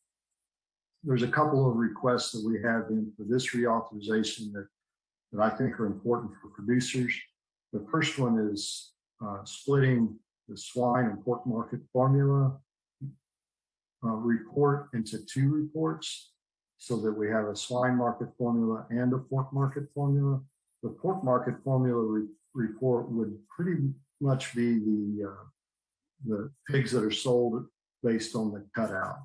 There's a couple of requests that we have in for this reauthorization that I think are important for producers. The first one is splitting the swine and pork market formula report into 2 reports, so that we have a swine market formula and a pork market formula. The pork market formula report would pretty much be the pigs that are sold based on the cutout.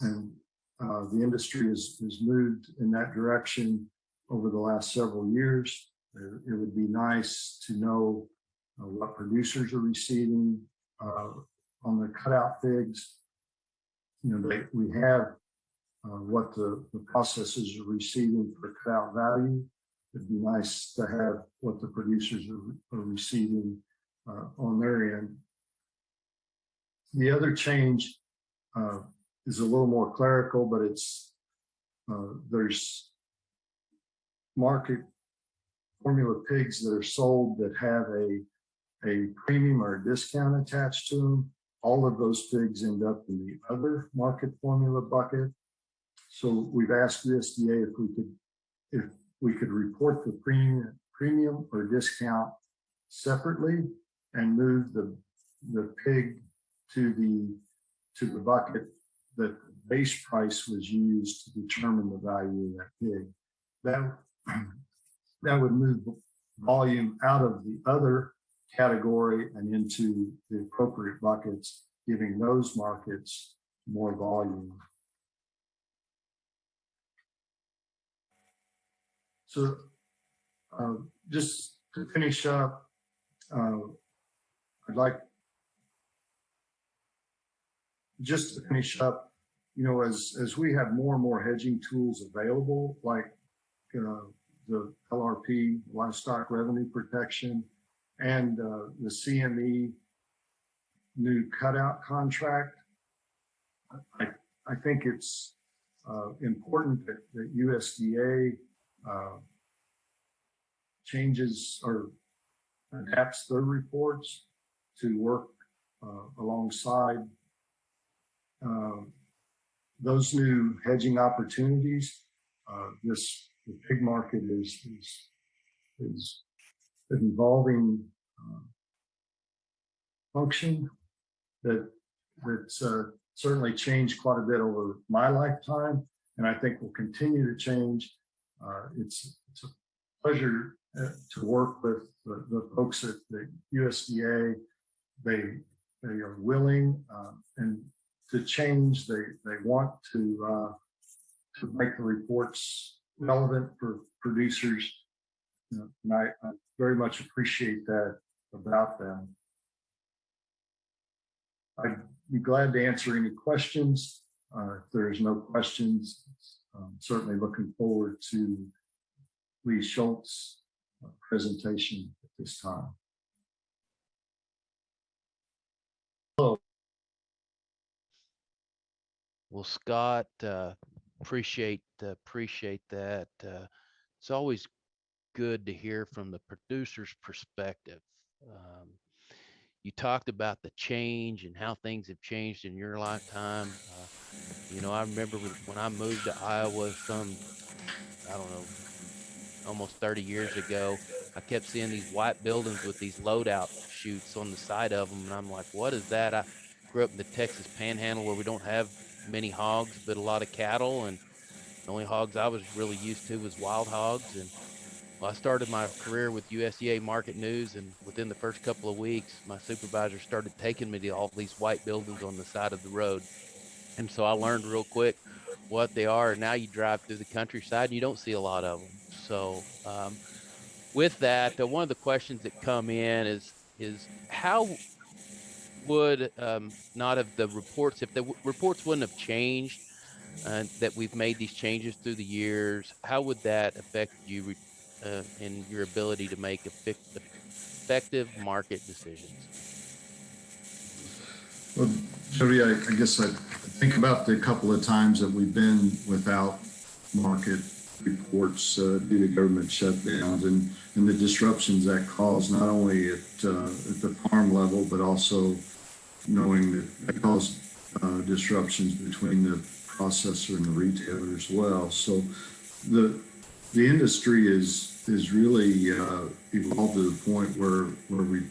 And the industry has moved in that direction over the last several years. It would be nice to know what producers are receiving on the cutout pigs. We have what the processors are receiving for cutout value. It'd be nice to have what the producers are receiving on their end. The other change is a little more clerical, but there's market formula pigs that are sold that have a premium or a discount attached to them all of those pigs end up in the other market formula bucket. So we've asked USDA if we could report the premium or discount separately and move the pig to the bucket that the base price was used to determine the value of that pig. That would move volume out of the other category and into the appropriate buckets, giving those markets more volume. So just to finish up, I'd like just to finish up, you know, as we have more and more hedging tools available, like the LRP, livestock revenue protection, and the CME new cutout contract, I think it's important that USDA changes or adapts their reports to work alongside those new hedging opportunities. The pig market is an evolving function that's certainly changed quite a bit over my lifetime, and I think will continue to change. It's a pleasure to work with the folks at the USDA. They are willing and to change. They want to make the reports relevant for producers, and I very much appreciate that about them. I'd be glad to answer any questions. If there's no questions, I'm certainly looking forward to Lee Schulz' presentation at this time. Hello. Well, Scott, appreciate that. It's always good to hear from the producer's perspective. You talked about the change and how things have changed in your lifetime. You know, I remember when I moved to Iowa I don't know, almost 30 years ago, I kept seeing these white buildings with these loadout chutes on the side of them. And I'm like, what is that? I grew up in the Texas Panhandle where we don't have many hogs, but a lot of cattle. And the only hogs I was really used to was wild hogs. And well, I started my career with USDA Market News, and within the first couple of weeks, my supervisor started taking me to all these white buildings on the side of the road. And so I learned real quick what they are. And now you drive through the countryside and you don't see a lot of them. So with that, one of the questions that come in is how would not have the reports, if the reports wouldn't have changed, that we've made these changes through the years, how would that affect you in your ability to make effective market decisions? Well, Jody, I guess I think about the couple of times that we've been without market reports due to government shutdowns and the disruptions that caused, not only at the farm level, but also knowing that caused disruptions between the processor and the retailer as well. So the industry is really evolved to the point where we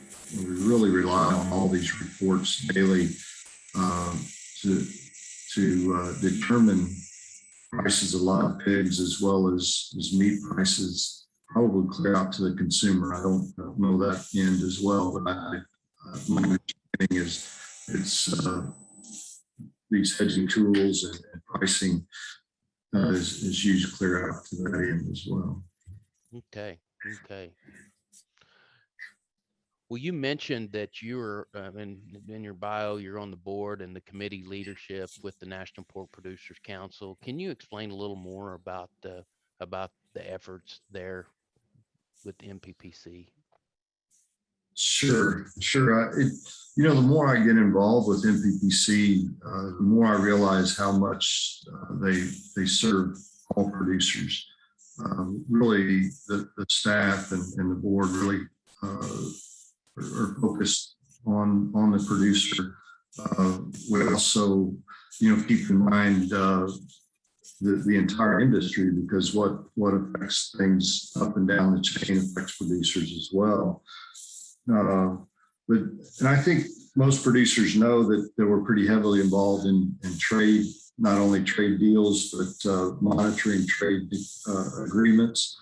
really rely on all these reports daily to determine prices of live pigs as well as meat prices, probably clear out to the consumer. I don't know that end as well, but my understanding is it's these hedging tools and pricing is used clear out to that end as well. Okay. Well, you mentioned that you're in your bio, you're on the board and the committee leadership with the National Pork Producers Council. Can you explain a little more about the efforts there with the NPPC? Sure. The more I get involved with NPPC, the more I realize how much they serve all producers. Really, the staff and the board really are focused on the producer We also, keep in mind the entire industry, because what affects things up and down the chain affects producers as well. And I think most producers know that we're pretty heavily involved in trade, not only trade deals, but monitoring trade agreements.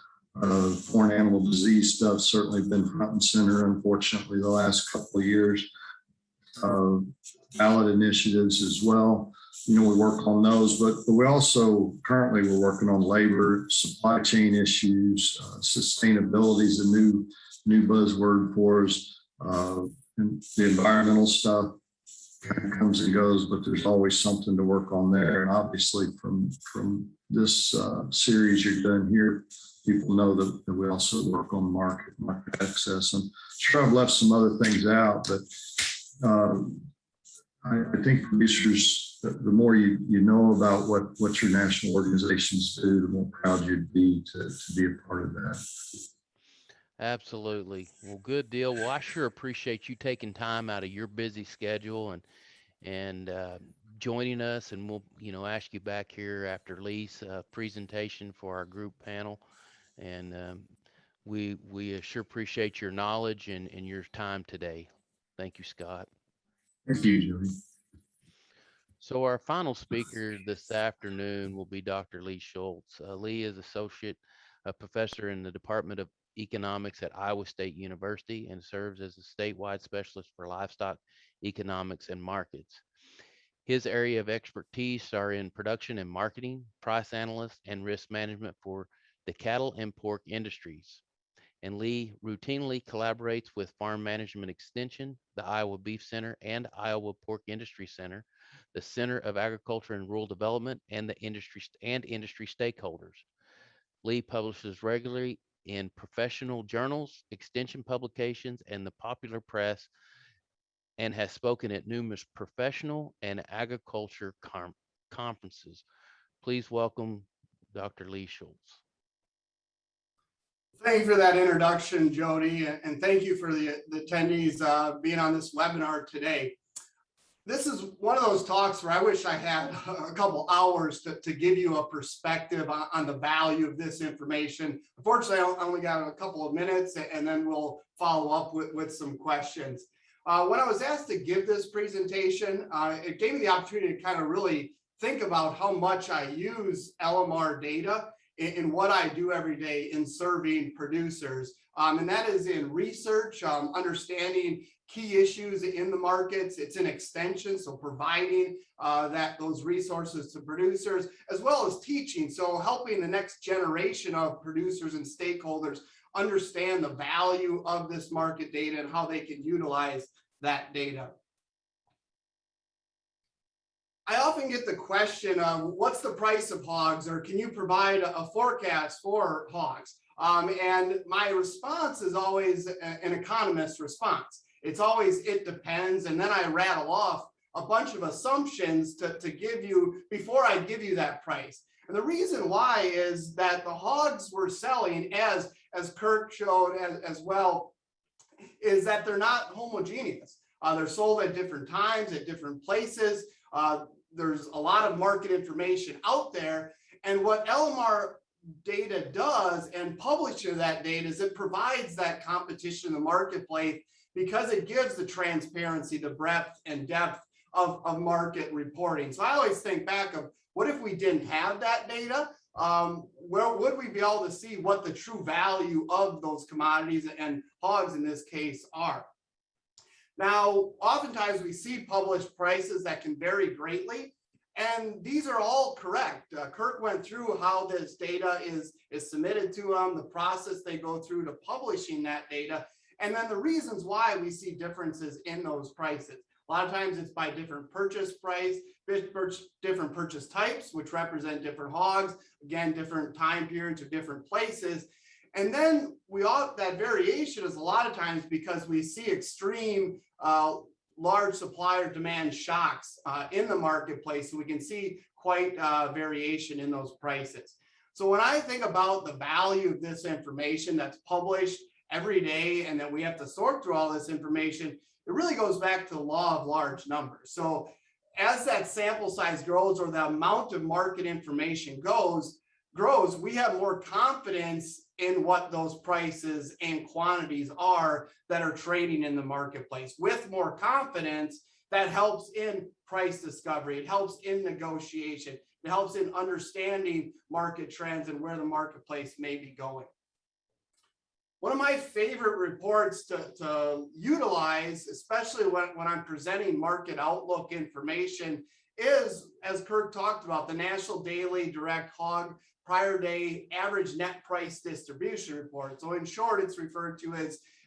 Foreign animal disease stuff certainly been front and center, unfortunately, the last couple of years. Ballot initiatives as well. We work on those, but we also currently we're working on labor, supply chain issues, sustainability is a new buzzword for us. And the environmental stuff kind of comes and goes, but there's always something to work on there. And obviously from this series you're doing here, people know that we also work on market access. I'm sure I've left some other things out, but I think producers, the more you know about what your national organizations do, the more proud you'd be to be a part of that. Absolutely. Well, good deal. Well, I sure appreciate you taking time out of your busy schedule and joining us, and we'll ask you back here after Lee's presentation for our group panel. And we sure appreciate your knowledge and your time today. Thank you, Scott. Thank you, Jody. So our final speaker this afternoon will be Dr. Lee Schulz. Lee is associate professor in the Department of Economics at Iowa State University and serves as a statewide specialist for livestock economics and markets. His area of expertise are in production and marketing, price analyst, and risk management for the cattle and pork industries. And Lee routinely collaborates with Farm Management Extension, the Iowa Beef Center, and Iowa Pork Industry Center, the Center of Agriculture and Rural Development, and the industry stakeholders. Lee publishes regularly in professional journals, extension publications, and the popular press, and has spoken at numerous professional and agriculture conferences. Please welcome Dr. Lee Schulz. Thank you for that introduction, Jody, and thank you for the attendees being on this webinar today. This is one of those talks where I wish I had a couple hours to give you a perspective on the value of this information. Unfortunately, I only got a couple of minutes, and then we'll follow up with some questions. When I was asked to give this presentation, it gave me the opportunity to kind of really think about how much I use LMR data in what I do every day in serving producers. And that is in research, understanding key issues in the markets. It's an extension, so providing those resources to producers, as well as teaching, so helping the next generation of producers and stakeholders understand the value of this market data and how they can utilize that data. I often get the question, what's the price of hogs, or can you provide a forecast for hogs? And my response is always an economist's response. It's always, it depends. And then I rattle off a bunch of assumptions to give you before I give you that price. And the reason why is that the hogs we're selling, as Kirk showed as well, is that they're not homogeneous. They're sold at different times, at different places. There's a lot of market information out there. And what LMR data does, and publishing that data, is it provides that competition in the marketplace because it gives the transparency, the breadth and depth of market reporting. So I always think back of, what if we didn't have that data? Where would we be able to see what the true value of those commodities, and hogs in this case, are? Now, oftentimes we see published prices that can vary greatly, and these are all correct. Kirk went through how this data is submitted to them, the process they go through to publishing that data, and then the reasons why we see differences in those prices. A lot of times it's by different purchase price, different purchase types, which represent different hogs, again, different time periods or different places. And then that variation is a lot of times because we see extreme large supplier demand shocks in the marketplace. So we can see quite variation in those prices. So when I think about the value of this information that's published every day, and that we have to sort through all this information, it really goes back to the law of large numbers. So as that sample size grows or the amount of market information grows, we have more confidence in what those prices and quantities are that are trading in the marketplace. With more confidence, that helps in price discovery. It helps in negotiation. It helps in understanding market trends and where the marketplace may be going. One of my favorite reports to utilize, especially when I'm presenting market outlook information, is, as Kirk talked about, the National Daily Direct Hog Prior Day Average Net Price Distribution Report. So in short, it's referred to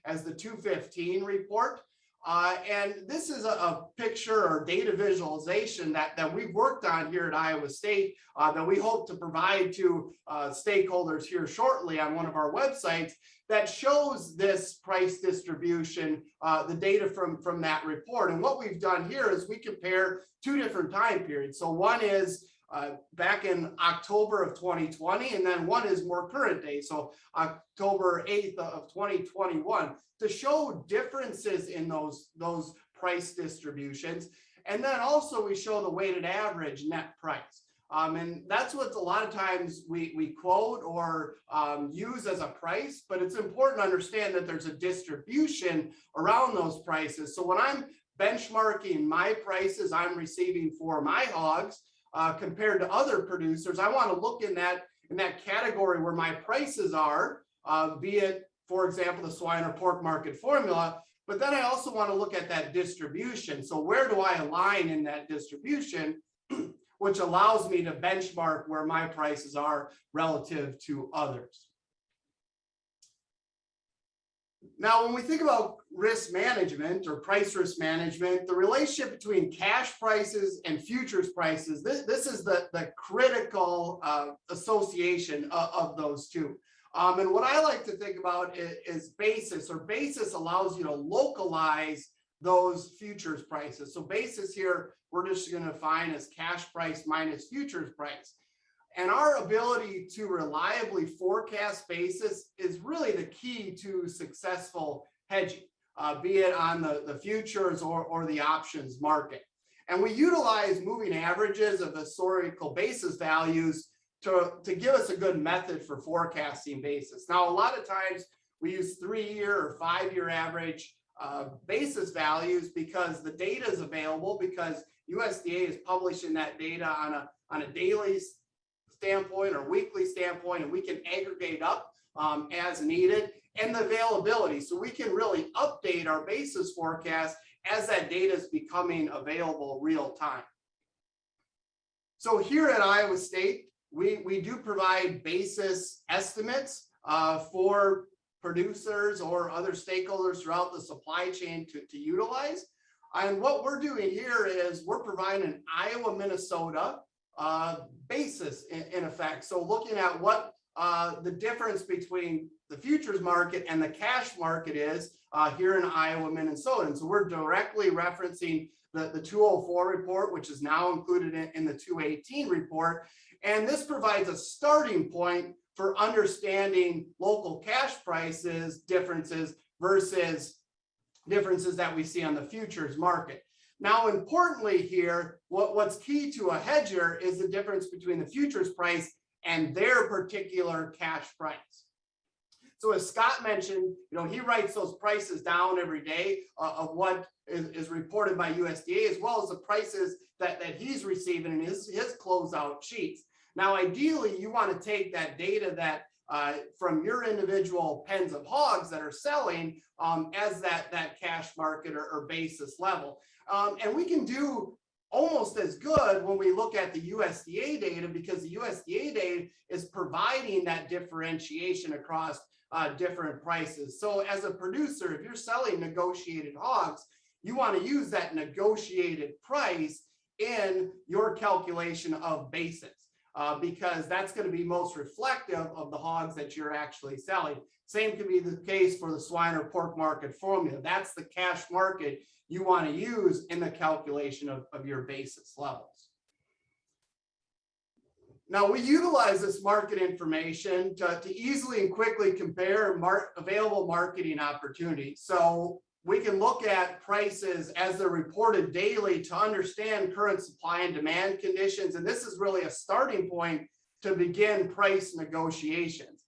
as the 215 report. And this is a picture or data visualization that we've worked on here at Iowa State that we hope to provide to stakeholders here shortly on one of our websites that shows this price distribution, the data from that report. And what we've done here is we compare two different time periods. So one is back in October of 2020, and then one is more current day, so October 8th of 2021, to show differences in those price distributions. And then also we show the weighted average net price. And that's what a lot of times we quote or use as a price, but it's important to understand that there's a distribution around those prices. So when I'm benchmarking my prices I'm receiving for my hogs, compared to other producers, I want to look in that category where my prices are, be it, for example, the swine or pork market formula, but then I also want to look at that distribution. So where do I align in that distribution, which allows me to benchmark where my prices are relative to others. Now, when we think about risk management or price risk management, the relationship between cash prices and futures prices, this is the critical association of those two. And what I like to think about is basis, or basis allows you to localize those futures prices. So basis here, we're just going to define as cash price minus futures price. And our ability to reliably forecast basis is really the key to successful hedging, be it on the futures or the options market. And we utilize moving averages of historical basis values to give us a good method for forecasting basis. Now, a lot of times we use 3-year or 5-year average basis values because the data is available, because USDA is publishing that data on a daily standpoint or weekly standpoint, and we can aggregate up as needed, and the availability. So we can really update our basis forecast as that data is becoming available real time. So here at Iowa State, we do provide basis estimates for producers or other stakeholders throughout the supply chain to utilize. And what we're doing here is we're providing an Iowa, Minnesota basis in effect. So looking at what the difference between the futures market and the cash market is here in Iowa, Minnesota. And so we're directly referencing the 204 report, which is now included in the 218 report. And this provides a starting point for understanding local cash prices differences versus differences that we see on the futures market. Now, importantly here, what's key to a hedger is the difference between the futures price and their particular cash price. So as Scott mentioned, he writes those prices down every day of what is reported by USDA, as well as the prices that he's receiving in his closeout sheets. Now, ideally, you want to take that data that from your individual pens of hogs that are selling as that cash market or basis level. And we can do almost as good when we look at the USDA data, because the USDA data is providing that differentiation across different prices. So as a producer, if you're selling negotiated hogs, you want to use that negotiated price in your calculation of basis. Because that's going to be most reflective of the hogs that you're actually selling. Same can be the case for the swine or pork market formula. That's the cash market you want to use in the calculation of your basis levels. Now, we utilize this market information to easily and quickly compare available marketing opportunities. So we can look at prices as they're reported daily to understand current supply and demand conditions. And this is really a starting point to begin price negotiations.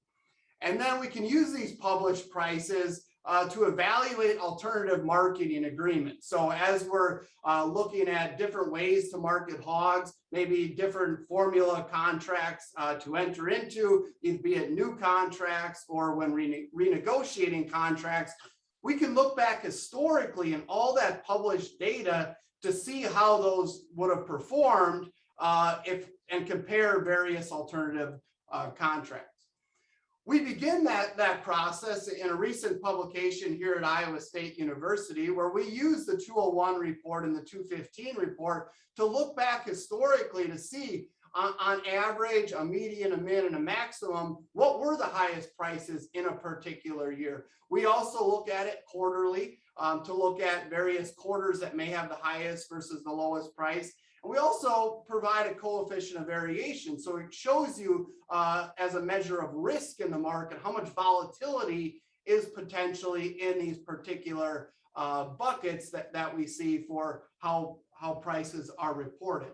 And then we can use these published prices to evaluate alternative marketing agreements. So as we're looking at different ways to market hogs, maybe different formula contracts to enter into, be it new contracts or when renegotiating contracts, we can look back historically in all that published data to see how those would have performed and compare various alternative contracts. We begin that process in a recent publication here at Iowa State University, where we use the 201 report and the 215 report to look back historically to see on average, a median, a min, and a maximum, what were the highest prices in a particular year. We also look at it quarterly to look at various quarters that may have the highest versus the lowest price. And we also provide a coefficient of variation. So it shows you as a measure of risk in the market, how much volatility is potentially in these particular buckets that we see for how prices are reported.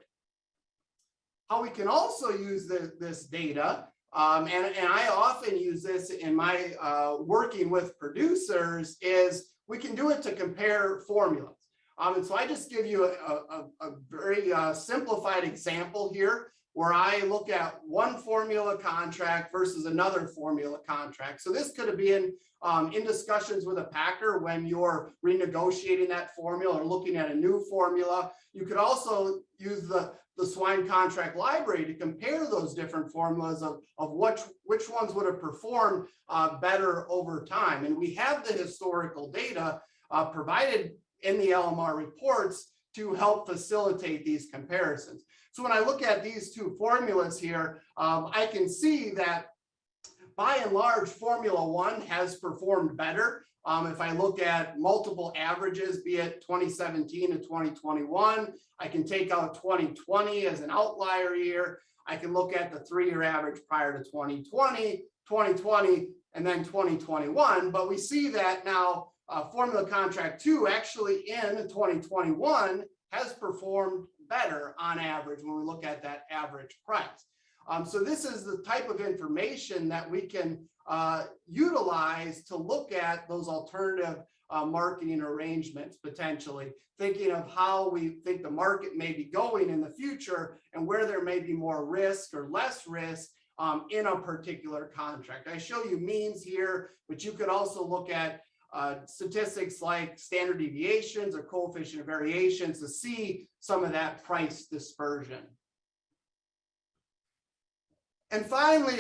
How we can also use this data, and I often use this in my working with producers, is we can do it to compare formulas. And so I just give you a very simplified example here, where I look at one formula contract versus another formula contract. So this could have been in discussions with a packer when you're renegotiating that formula or looking at a new formula. You could also use the swine contract library to compare those different formulas of which ones would have performed better over time. And we have the historical data provided in the LMR reports to help facilitate these comparisons. So when I look at these two formulas here, I can see that by and large, Formula One has performed better. If I look at multiple averages, be it 2017 to 2021, I can take out 2020 as an outlier year. I can look at the 3-year average prior to 2020, 2020, and then 2021. But we see that now Formula Contract 2 actually in 2021 has performed better on average when we look at that average price. So this is the type of information that we can utilize to look at those alternative marketing arrangements, potentially thinking of how we think the market may be going in the future and where there may be more risk or less risk in a particular contract. I show you means here, but you could also look at statistics like standard deviations or coefficient of variations to see some of that price dispersion. And finally,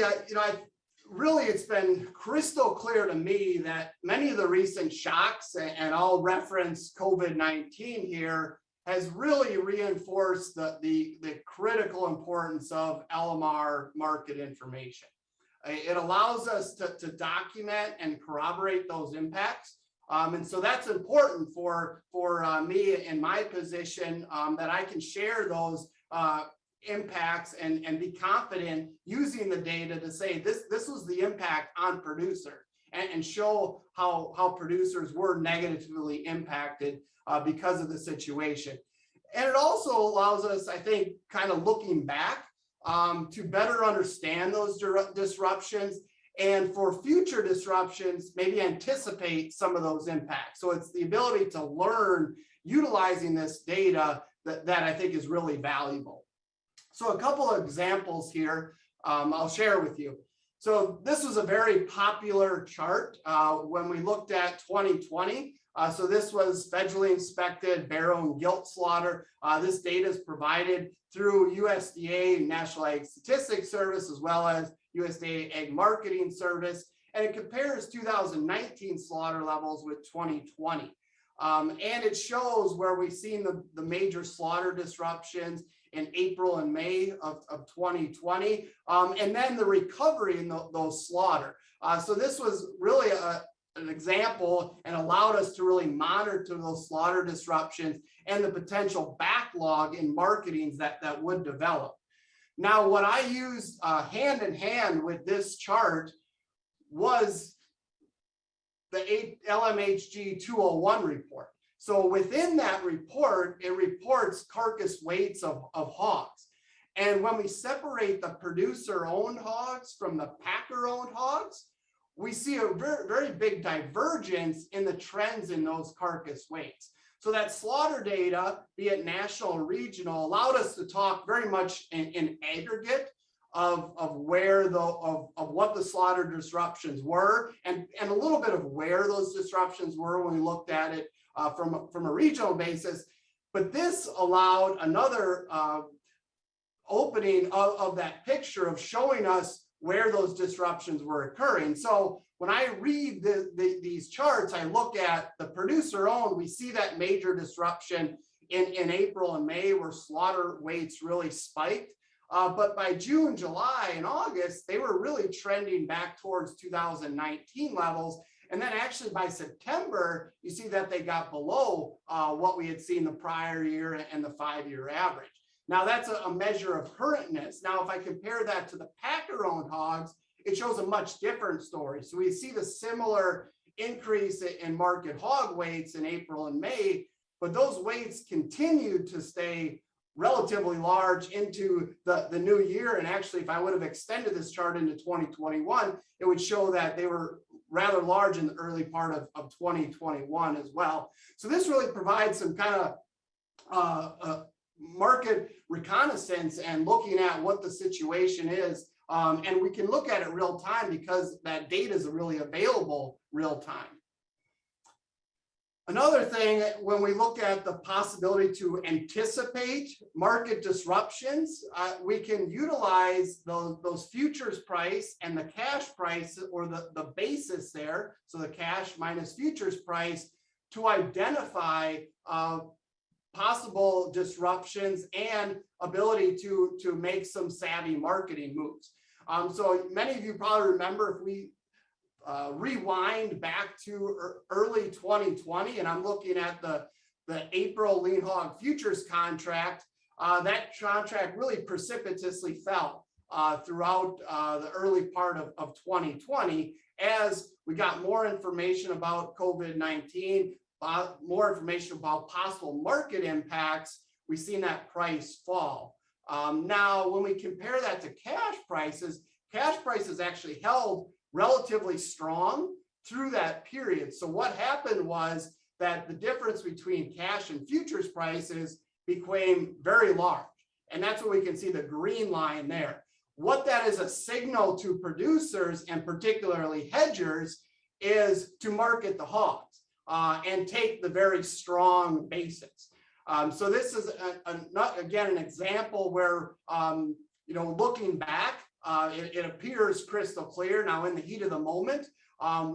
really, it's been crystal clear to me that many of the recent shocks, and I'll reference COVID-19 here, has really reinforced the critical importance of LMR market information. It allows us to document and corroborate those impacts. And so that's important for me in my position, that I can share those impacts and be confident using the data to say this was the impact on producers and show how producers were negatively impacted because of the situation. And it also allows us, I think, kind of looking back to better understand those disruptions, and for future disruptions, maybe anticipate some of those impacts. So it's the ability to learn utilizing this data that I think is really valuable. So a couple of examples here I'll share with you. So this was a very popular chart when we looked at 2020. So this was federally inspected barrow and gilt slaughter. This data is provided through USDA National Ag Statistics Service, as well as USDA Ag Marketing Service. And it compares 2019 slaughter levels with 2020. And it shows where we've seen the major slaughter disruptions in April and May of 2020, and then the recovery in those slaughter. So this was really an example and allowed us to really monitor those slaughter disruptions and the potential backlog in marketings that would develop. Now, what I used hand in hand with this chart was the LMHG 201 report. So within that report, it reports carcass weights of hogs. And when we separate the producer-owned hogs from the packer-owned hogs, we see a very, very big divergence in the trends in those carcass weights. So that slaughter data, be it national or regional, allowed us to talk very much in aggregate of where of what the slaughter disruptions were, and a little bit of where those disruptions were when we looked at it from a regional basis. But this allowed another opening of that picture of showing us where those disruptions were occurring. So when I read these charts, I look at the producer owned, we see that major disruption in April and May where slaughter weights really spiked. But by June, July, and August, they were really trending back towards 2019 levels. And then actually by September, you see that they got below what we had seen the prior year and the 5-year average. Now that's a measure of currentness. Now, if I compare that to the packer-owned hogs, it shows a much different story. So we see the similar increase in market hog weights in April and May, but those weights continued to stay relatively large into the new year. And actually, if I would have extended this chart into 2021, it would show that they were rather large in the early part of 2021 as well. So this really provides some kind of market reconnaissance and looking at what the situation is. And we can look at it real time because that data is really available real time. Another thing, when we look at the possibility to anticipate market disruptions, we can utilize those futures price and the cash price, or the basis there, so the cash minus futures price, to identify possible disruptions and ability to make some savvy marketing moves. So many of you probably remember, if we rewind back to early 2020, and I'm looking at the April lean hog futures contract, that contract really precipitously fell throughout the early part of 2020 as we got more information about COVID-19, more information about possible market impacts. We've seen that price fall. Now, when we compare that to cash prices actually held relatively strong through that period. So what happened was that the difference between cash and futures prices became very large. And that's what we can see, the green line there. What that is a signal to producers, and particularly hedgers, is to market the hogs and take the very strong basis. So this is again an example where looking back, it appears crystal clear. Now, in the heat of the moment,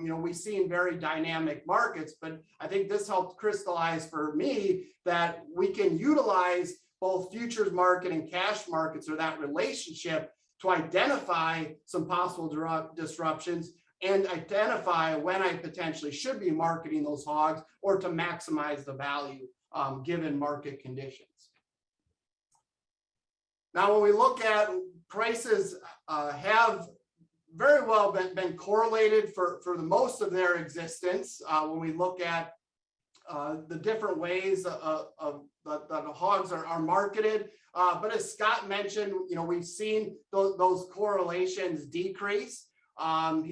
we've seen very dynamic markets, but I think this helped crystallize for me that we can utilize both futures market and cash markets, or that relationship, to identify some possible disruptions and identify when I potentially should be marketing those hogs, or to maximize the value given market conditions. Now, when we look at prices, have very well been correlated for the most of their existence. When we look at the different ways that the hogs are marketed. But as Scott mentioned, we've seen those correlations decrease,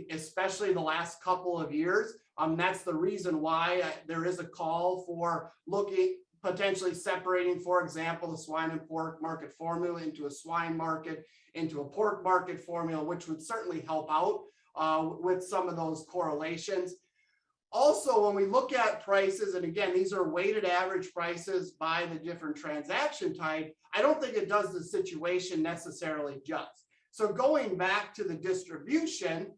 especially the last couple of years. That's the reason why there is a call for potentially separating, for example, the swine and pork market formula into a swine market, into a pork market formula, which would certainly help out with some of those correlations. Also, when we look at prices, and again, these are weighted average prices by the different transaction type, I don't think it does the situation necessarily justice. So going back to the distribution,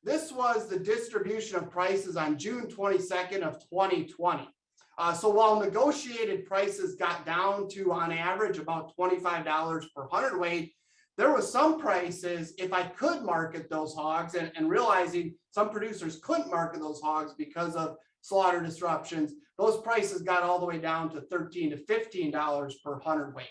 this was the distribution of prices on June 22nd of 2020. So while negotiated prices got down to, on average, about $25 per hundredweight, there was some prices, if I could market those hogs, and realizing some producers couldn't market those hogs because of slaughter disruptions, those prices got all the way down to $13 to $15 per hundredweight.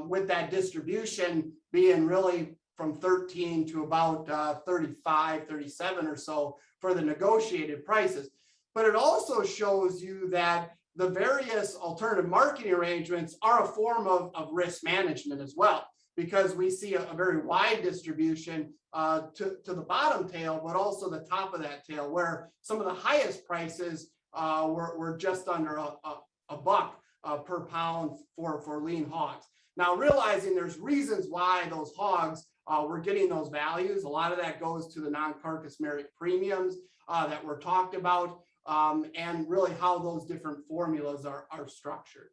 With that distribution being really from 13 to about 35, 37 or so for the negotiated prices. But it also shows you that the various alternative marketing arrangements are a form of risk management as well, because we see a very wide distribution to the bottom tail, but also the top of that tail, where some of the highest prices were just under a buck per pound for lean hogs. Now, realizing there's reasons why those hogs were getting those values. A lot of that goes to the non-carcass merit premiums that were talked about, and really how those different formulas are structured.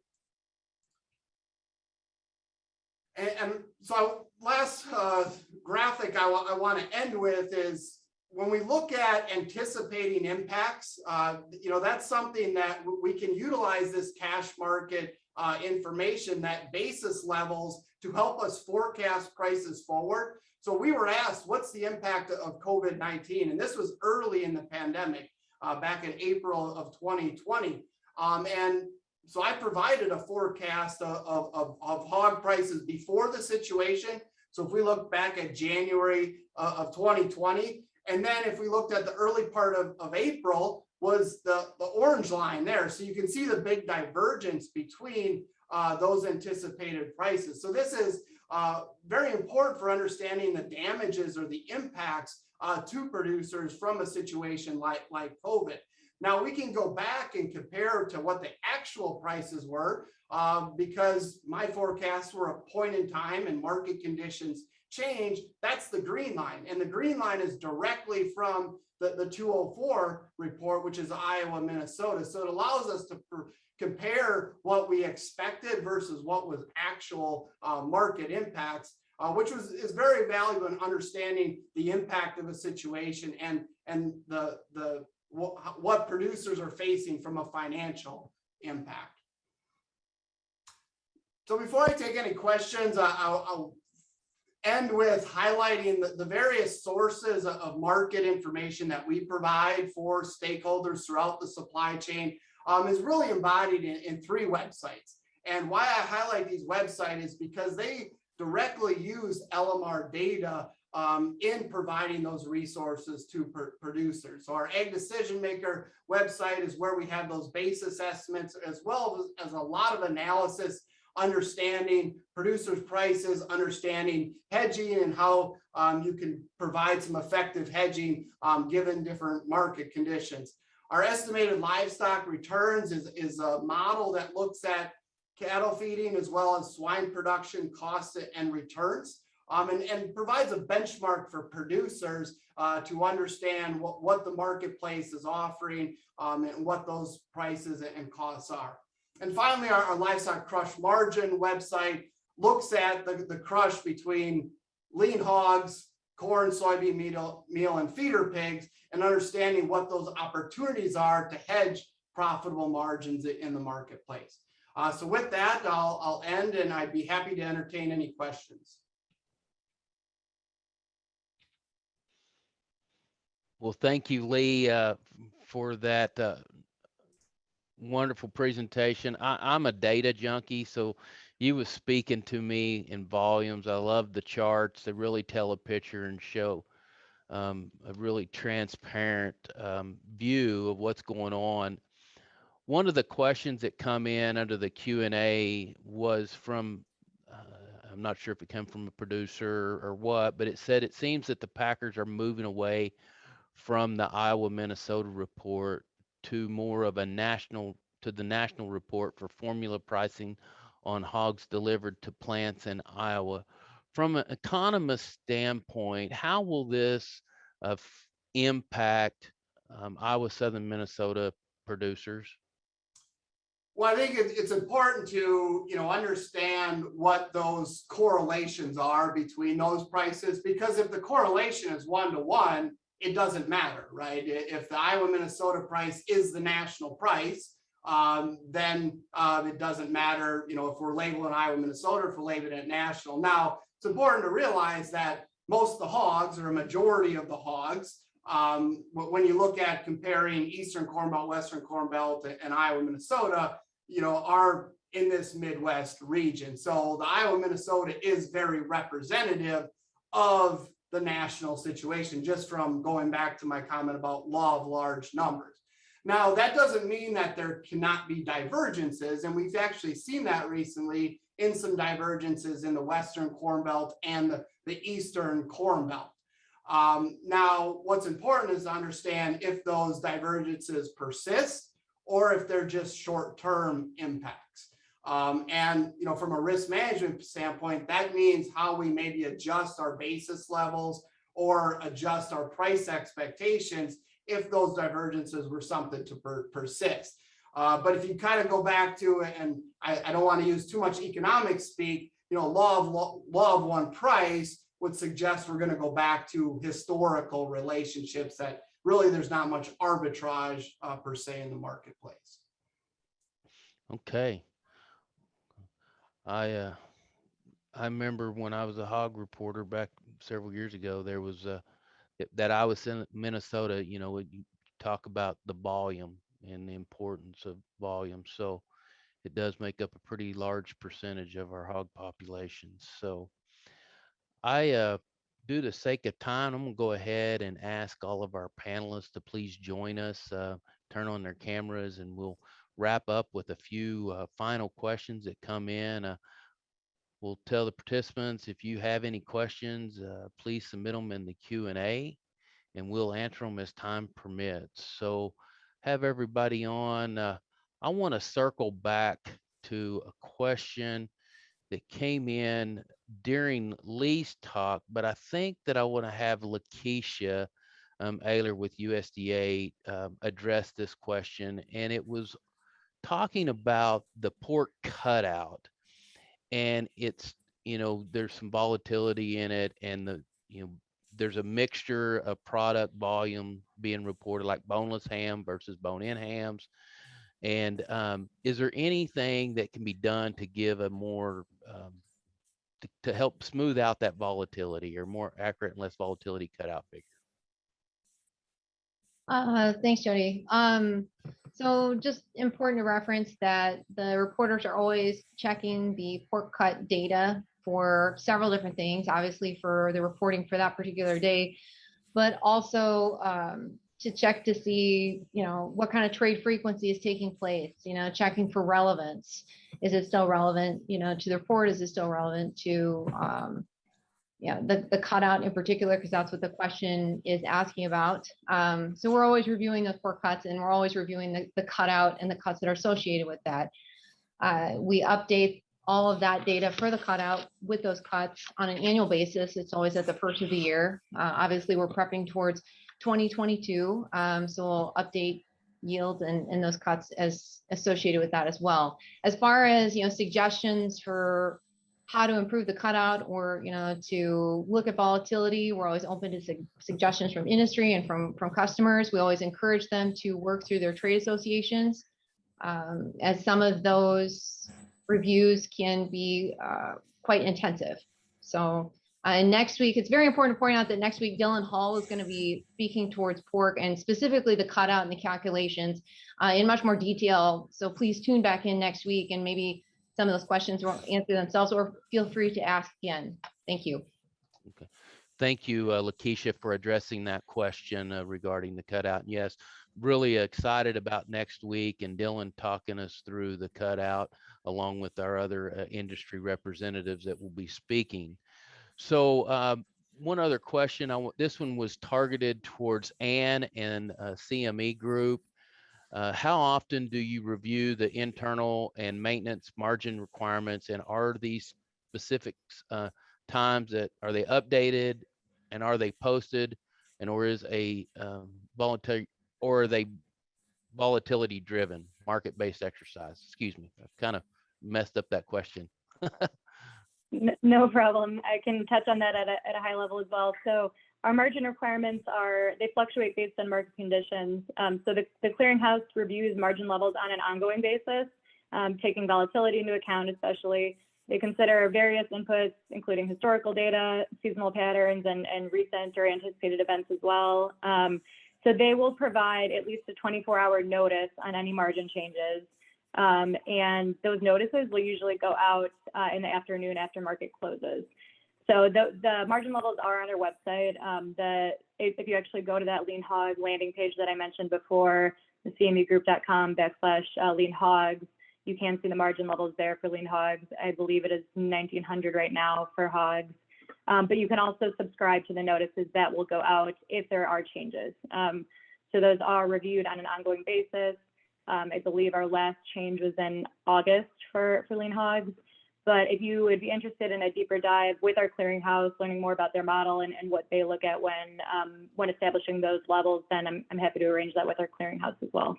And so last graphic I want to end with is, when we look at anticipating impacts, that's something that we can utilize this cash market information, that basis levels, to help us forecast prices forward. So we were asked, what's the impact of COVID-19? And this was early in the pandemic, back in April of 2020. And so I provided a forecast of hog prices before the situation. So if we look back at January of 2020, and then if we looked at the early part of April, was the orange line there. So you can see the big divergence between those anticipated prices. So this is very important for understanding the damages or the impacts to producers from a situation like COVID. Now we can go back and compare to what the actual prices were, because my forecasts were a point in time and market conditions change. That's the green line, and the green line is directly from the 204 report, which is Iowa, Minnesota. So it allows us to compare what we expected versus what was actual market impacts, which is very valuable in understanding the impact of a situation and what producers are facing from a financial impact. So before I take any questions, I'll end with highlighting the various sources of market information that we provide for stakeholders throughout the supply chain. Is really embodied in 3 websites. And why I highlight these websites is because they directly use LMR data in providing those resources to producers. So our Ag Decision Maker website is where we have those basis estimates, as well as a lot of analysis, understanding producers' prices, understanding hedging, and how you can provide some effective hedging given different market conditions. Our estimated livestock returns is a model that looks at cattle feeding as well as swine production costs and returns, and provides a benchmark for producers to understand what the marketplace is offering and what those prices and costs are. And finally, our livestock crush margin website looks at the crush between lean hogs, corn, soybean meal, and feeder pigs, and understanding what those opportunities are to hedge profitable margins in the marketplace. So with that, I'll end, and I'd be happy to entertain any questions. Well, thank you, Lee, for that wonderful presentation. I'm a data junkie, so you was speaking to me in volumes. I love the charts. They really tell a picture and show a really transparent view of what's going on. One of the questions that come in under the Q&A was from, I'm not sure if it came from a producer or what, but it said it seems that the packers are moving away from the Iowa, Minnesota report to more of a national report for formula pricing on hogs delivered to plants in Iowa. From an economist standpoint, how will this impact Iowa, Southern Minnesota producers? Well, I think it's important to understand what those correlations are between those prices, because if the correlation is 1-to-1, it doesn't matter, right? If the Iowa, Minnesota price is the national price, then it doesn't matter, if we're labeling Iowa, Minnesota, if we're labeling it national. Now, it's important to realize that most of the hogs, or a majority of the hogs, when you look at comparing Eastern Corn Belt, Western Corn Belt, and Iowa, Minnesota, are in this Midwest region. So the Iowa, Minnesota is very representative of the national situation, just from going back to my comment about law of large numbers. Now, that doesn't mean that there cannot be divergences, and we've actually seen that recently in some divergences in the Western Corn Belt and the Eastern Corn Belt. Now, what's important is to understand if those divergences persist or if they're just short-term impacts. And from a risk management standpoint, that means how we maybe adjust our basis levels or adjust our price expectations if those divergences were something to persist. But if you kind of go back to, and I don't want to use too much economic speak, law of one price would suggest we're going to go back to historical relationships that really there's not much arbitrage per se in the marketplace. Okay. I remember when I was a hog reporter back several years ago, there was that I was in Minnesota, you talk about the volume and the importance of volume. So it does make up a pretty large percentage of our hog population. So I, due to sake of time, I'm gonna go ahead and ask all of our panelists to please join us, turn on their cameras, and we'll wrap up with a few final questions that come in. We'll tell the participants, if you have any questions, please submit them in the Q&A, and we'll answer them as time permits. So have everybody on. I want to circle back to a question that came in during Lee's talk, but I think that I want to have Lakeisha Ayler with USDA address this question. And it was talking about the pork cutout. And it's, there's some volatility in it, and there's a mixture of product volume being reported, like boneless ham versus bone-in hams. And is there anything that can be done to give a more to help smooth out that volatility, or more accurate and less volatility cutout figure? Thanks, Jody. So just important to reference that the reporters are always checking the pork cut data for several different things, obviously for the reporting for that particular day, but also to check to see, what kind of trade frequency is taking place, checking for relevance. Is it still relevant, to the report? Is it still relevant to, the cutout in particular, because that's what the question is asking about. So we're always reviewing those pork cuts, and we're always reviewing the cutout and the cuts that are associated with that. We update all of that data for the cutout with those cuts on an annual basis. It's always at the first of the year. Obviously, we're prepping towards 2022, so we'll update yields and those cuts as associated with that as well. As far as suggestions for how to improve the cutout, or to look at volatility, we're always open to suggestions from industry and from customers. We always encourage them to work through their trade associations, as some of those reviews can be quite intensive. So next week, it's very important to point out that next week Dylan Hall is going to be speaking towards pork, and specifically the cutout and the calculations in much more detail. So please tune back in next week, and maybe some of those questions won't answer themselves, or feel free to ask again. Thank you. Okay. Thank you, Lakeisha, for addressing that question regarding the cutout. And yes, really excited about next week, and Dylan talking us through the cutout along with our other industry representatives that will be speaking. So one other question, this one was targeted towards Ann and CME Group. How often do you review the internal and maintenance margin requirements, and are these specific times are they updated, and are they posted, and or is a voluntary, or are they volatility driven market-based exercise? Excuse me, I've kind of messed up that question. No problem. I can touch on that at a high level as well. So our margin requirements they fluctuate based on market conditions. So the clearinghouse reviews margin levels on an ongoing basis, taking volatility into account, especially. They consider various inputs, including historical data, seasonal patterns, and recent or anticipated events as well. So they will provide at least a 24-hour notice on any margin changes. And those notices will usually go out in the afternoon after market closes. So the margin levels are on our website. If you actually go to that Lean Hog landing page that I mentioned before, the cmegroup.com/lean hogs, you can see the margin levels there for lean hogs. I believe it is 1,900 right now for hogs. But you can also subscribe to the notices that will go out if there are changes. So those are reviewed on an ongoing basis. I believe our last change was in August for lean hogs. But if you would be interested in a deeper dive with our clearinghouse, learning more about their model and what they look at when establishing those levels, then I'm happy to arrange that with our clearinghouse as well.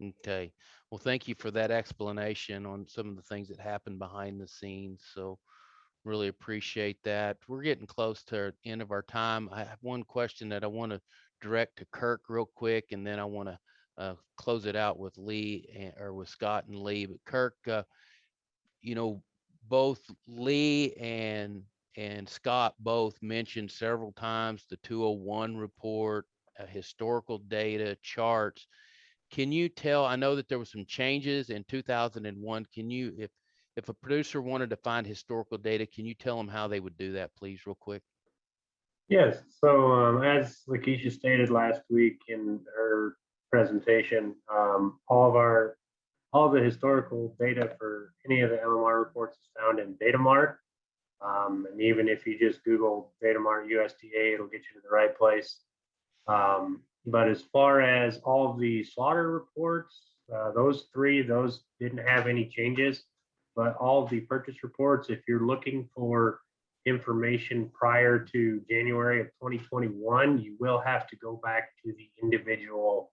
Okay. Well, thank you for that explanation on some of the things that happen behind the scenes. So really appreciate that. We're getting close to the end of our time. I have one question that I want to direct to Kirk real quick, and then I want to close it out with Lee or with Scott and Lee. But Kirk, both Lee and Scott both mentioned several times the 201 report, historical data, charts. Can you tell, I know that there was some changes in 2001. Can you, if a producer wanted to find historical data, can you tell them how they would do that, please, real quick? Yes, so as Lakeisha stated last week in her presentation, all the historical data for any of the LMR reports is found in Datamart. And even if you just Google Datamart USDA, it'll get you to the right place. But as far as all of the slaughter reports, those didn't have any changes. But all of the purchase reports, if you're looking for information prior to January of 2021, you will have to go back to the individual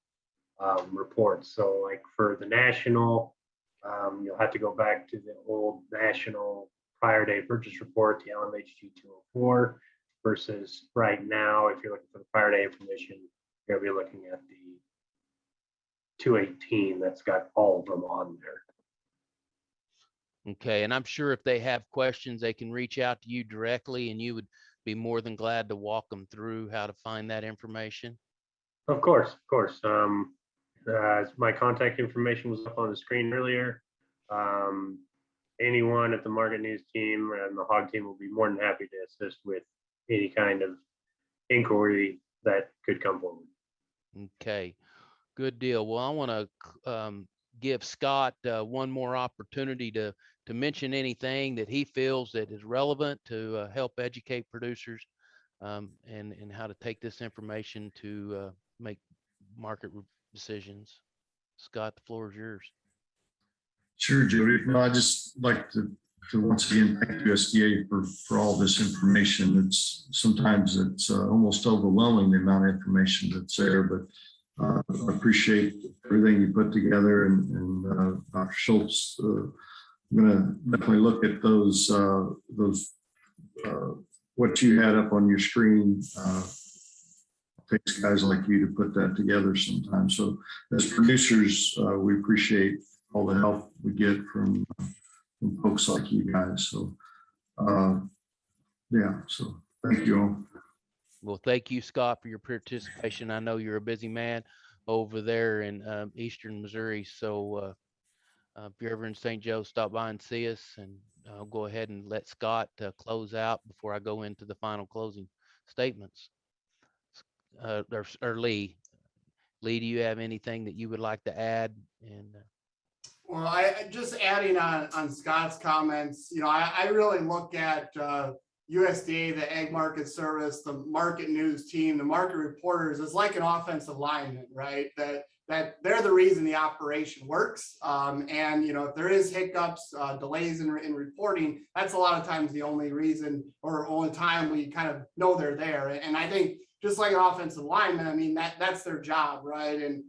reports. So like for the national, you'll have to go back to the old national prior day purchase report, the LMHG 204, versus right now, if you're looking for the prior day information, you're gonna be looking at the 218 that's got all of them on there. Okay, and I'm sure if they have questions, they can reach out to you directly, and you would be more than glad to walk them through how to find that information. Of course. My contact information was up on the screen earlier. Anyone at the Market News team and the Hog team will be more than happy to assist with any kind of inquiry that could come forward. Okay, good deal. Well, I want to give Scott one more opportunity to mention anything that he feels that is relevant to help educate producers and how to take this information to make market decisions. Scott, the floor is yours. Sure, Jody. No, I just like to once again thank USDA for all this information. Sometimes it's almost overwhelming, the amount of information that's there, but I appreciate everything you put together, and Dr. Schulz, I'm going to definitely look at those what you had up on your screen. It takes guys like you to put that together sometimes. So as producers, we appreciate all the help we get from folks like you guys. So yeah, so thank you all. Well, thank you, Scott, for your participation. I know you're a busy man over there in Eastern Missouri. So if you're ever in St. Joe, stop by and see us, and I'll go ahead and let Scott close out before I go into the final closing statements. Or Lee. Lee, do you have anything that you would like to add? And well, I just adding on Scott's comments, I really look at USDA, the Ag Market Service, the Market News team, the market reporters as like an offensive lineman, right? That they're the reason the operation works. And if there is hiccups, delays in reporting, that's a lot of times the only reason or only time we kind of know they're there. And I think just like an offensive lineman, I mean, that's their job, right? And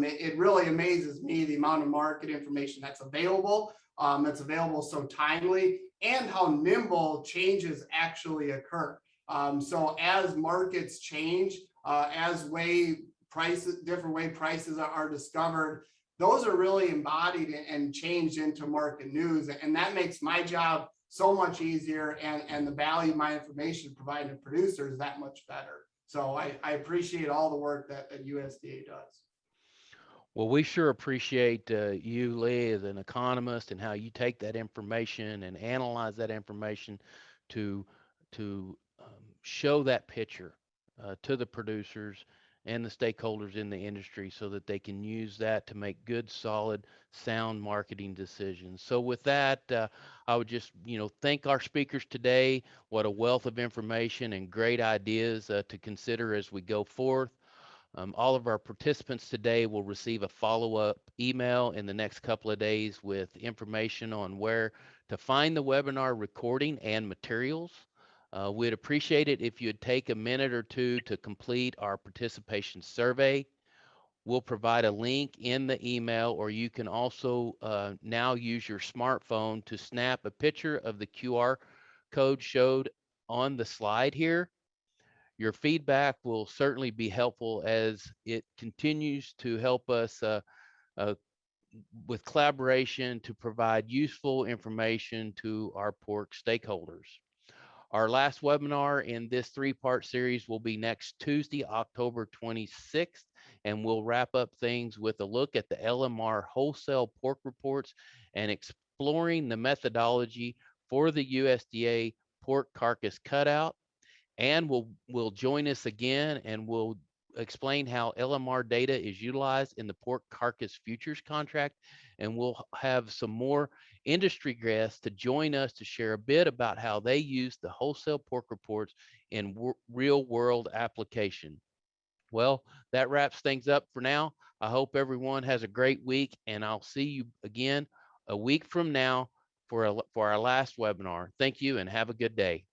it really amazes me the amount of market information that's available so timely, and how nimble changes actually occur. So as markets change, as different way prices are discovered, those are really embodied and changed into market news. And that makes my job so much easier, and the value of my information provided to producers that much better. So I appreciate all the work that USDA does. Well, we sure appreciate you, Lee, as an economist, and how you take that information and analyze that information to show that picture to the producers and the stakeholders in the industry, so that they can use that to make good, solid, sound marketing decisions. So with that, I would just thank our speakers today. What a wealth of information and great ideas to consider as we go forth. All of our participants today will receive a follow-up email in the next couple of days with information on where to find the webinar recording and materials. We'd appreciate it if you'd take a minute or two to complete our participation survey. We'll provide a link in the email, or you can also now use your smartphone to snap a picture of the QR code showed on the slide here. Your feedback will certainly be helpful as it continues to help us with collaboration to provide useful information to our pork stakeholders. Our last webinar in this three-part series will be next Tuesday, October 26th, and we'll wrap up things with a look at the LMR wholesale pork reports and exploring the methodology for the USDA pork carcass cutout. And will join us again, and we'll explain how LMR data is utilized in the pork carcass futures contract. And we'll have some more industry guests to join us to share a bit about how they use the wholesale pork reports in real world application. Well, that wraps things up for now. I hope everyone has a great week, and I'll see you again a week from now for our last webinar. Thank you and have a good day.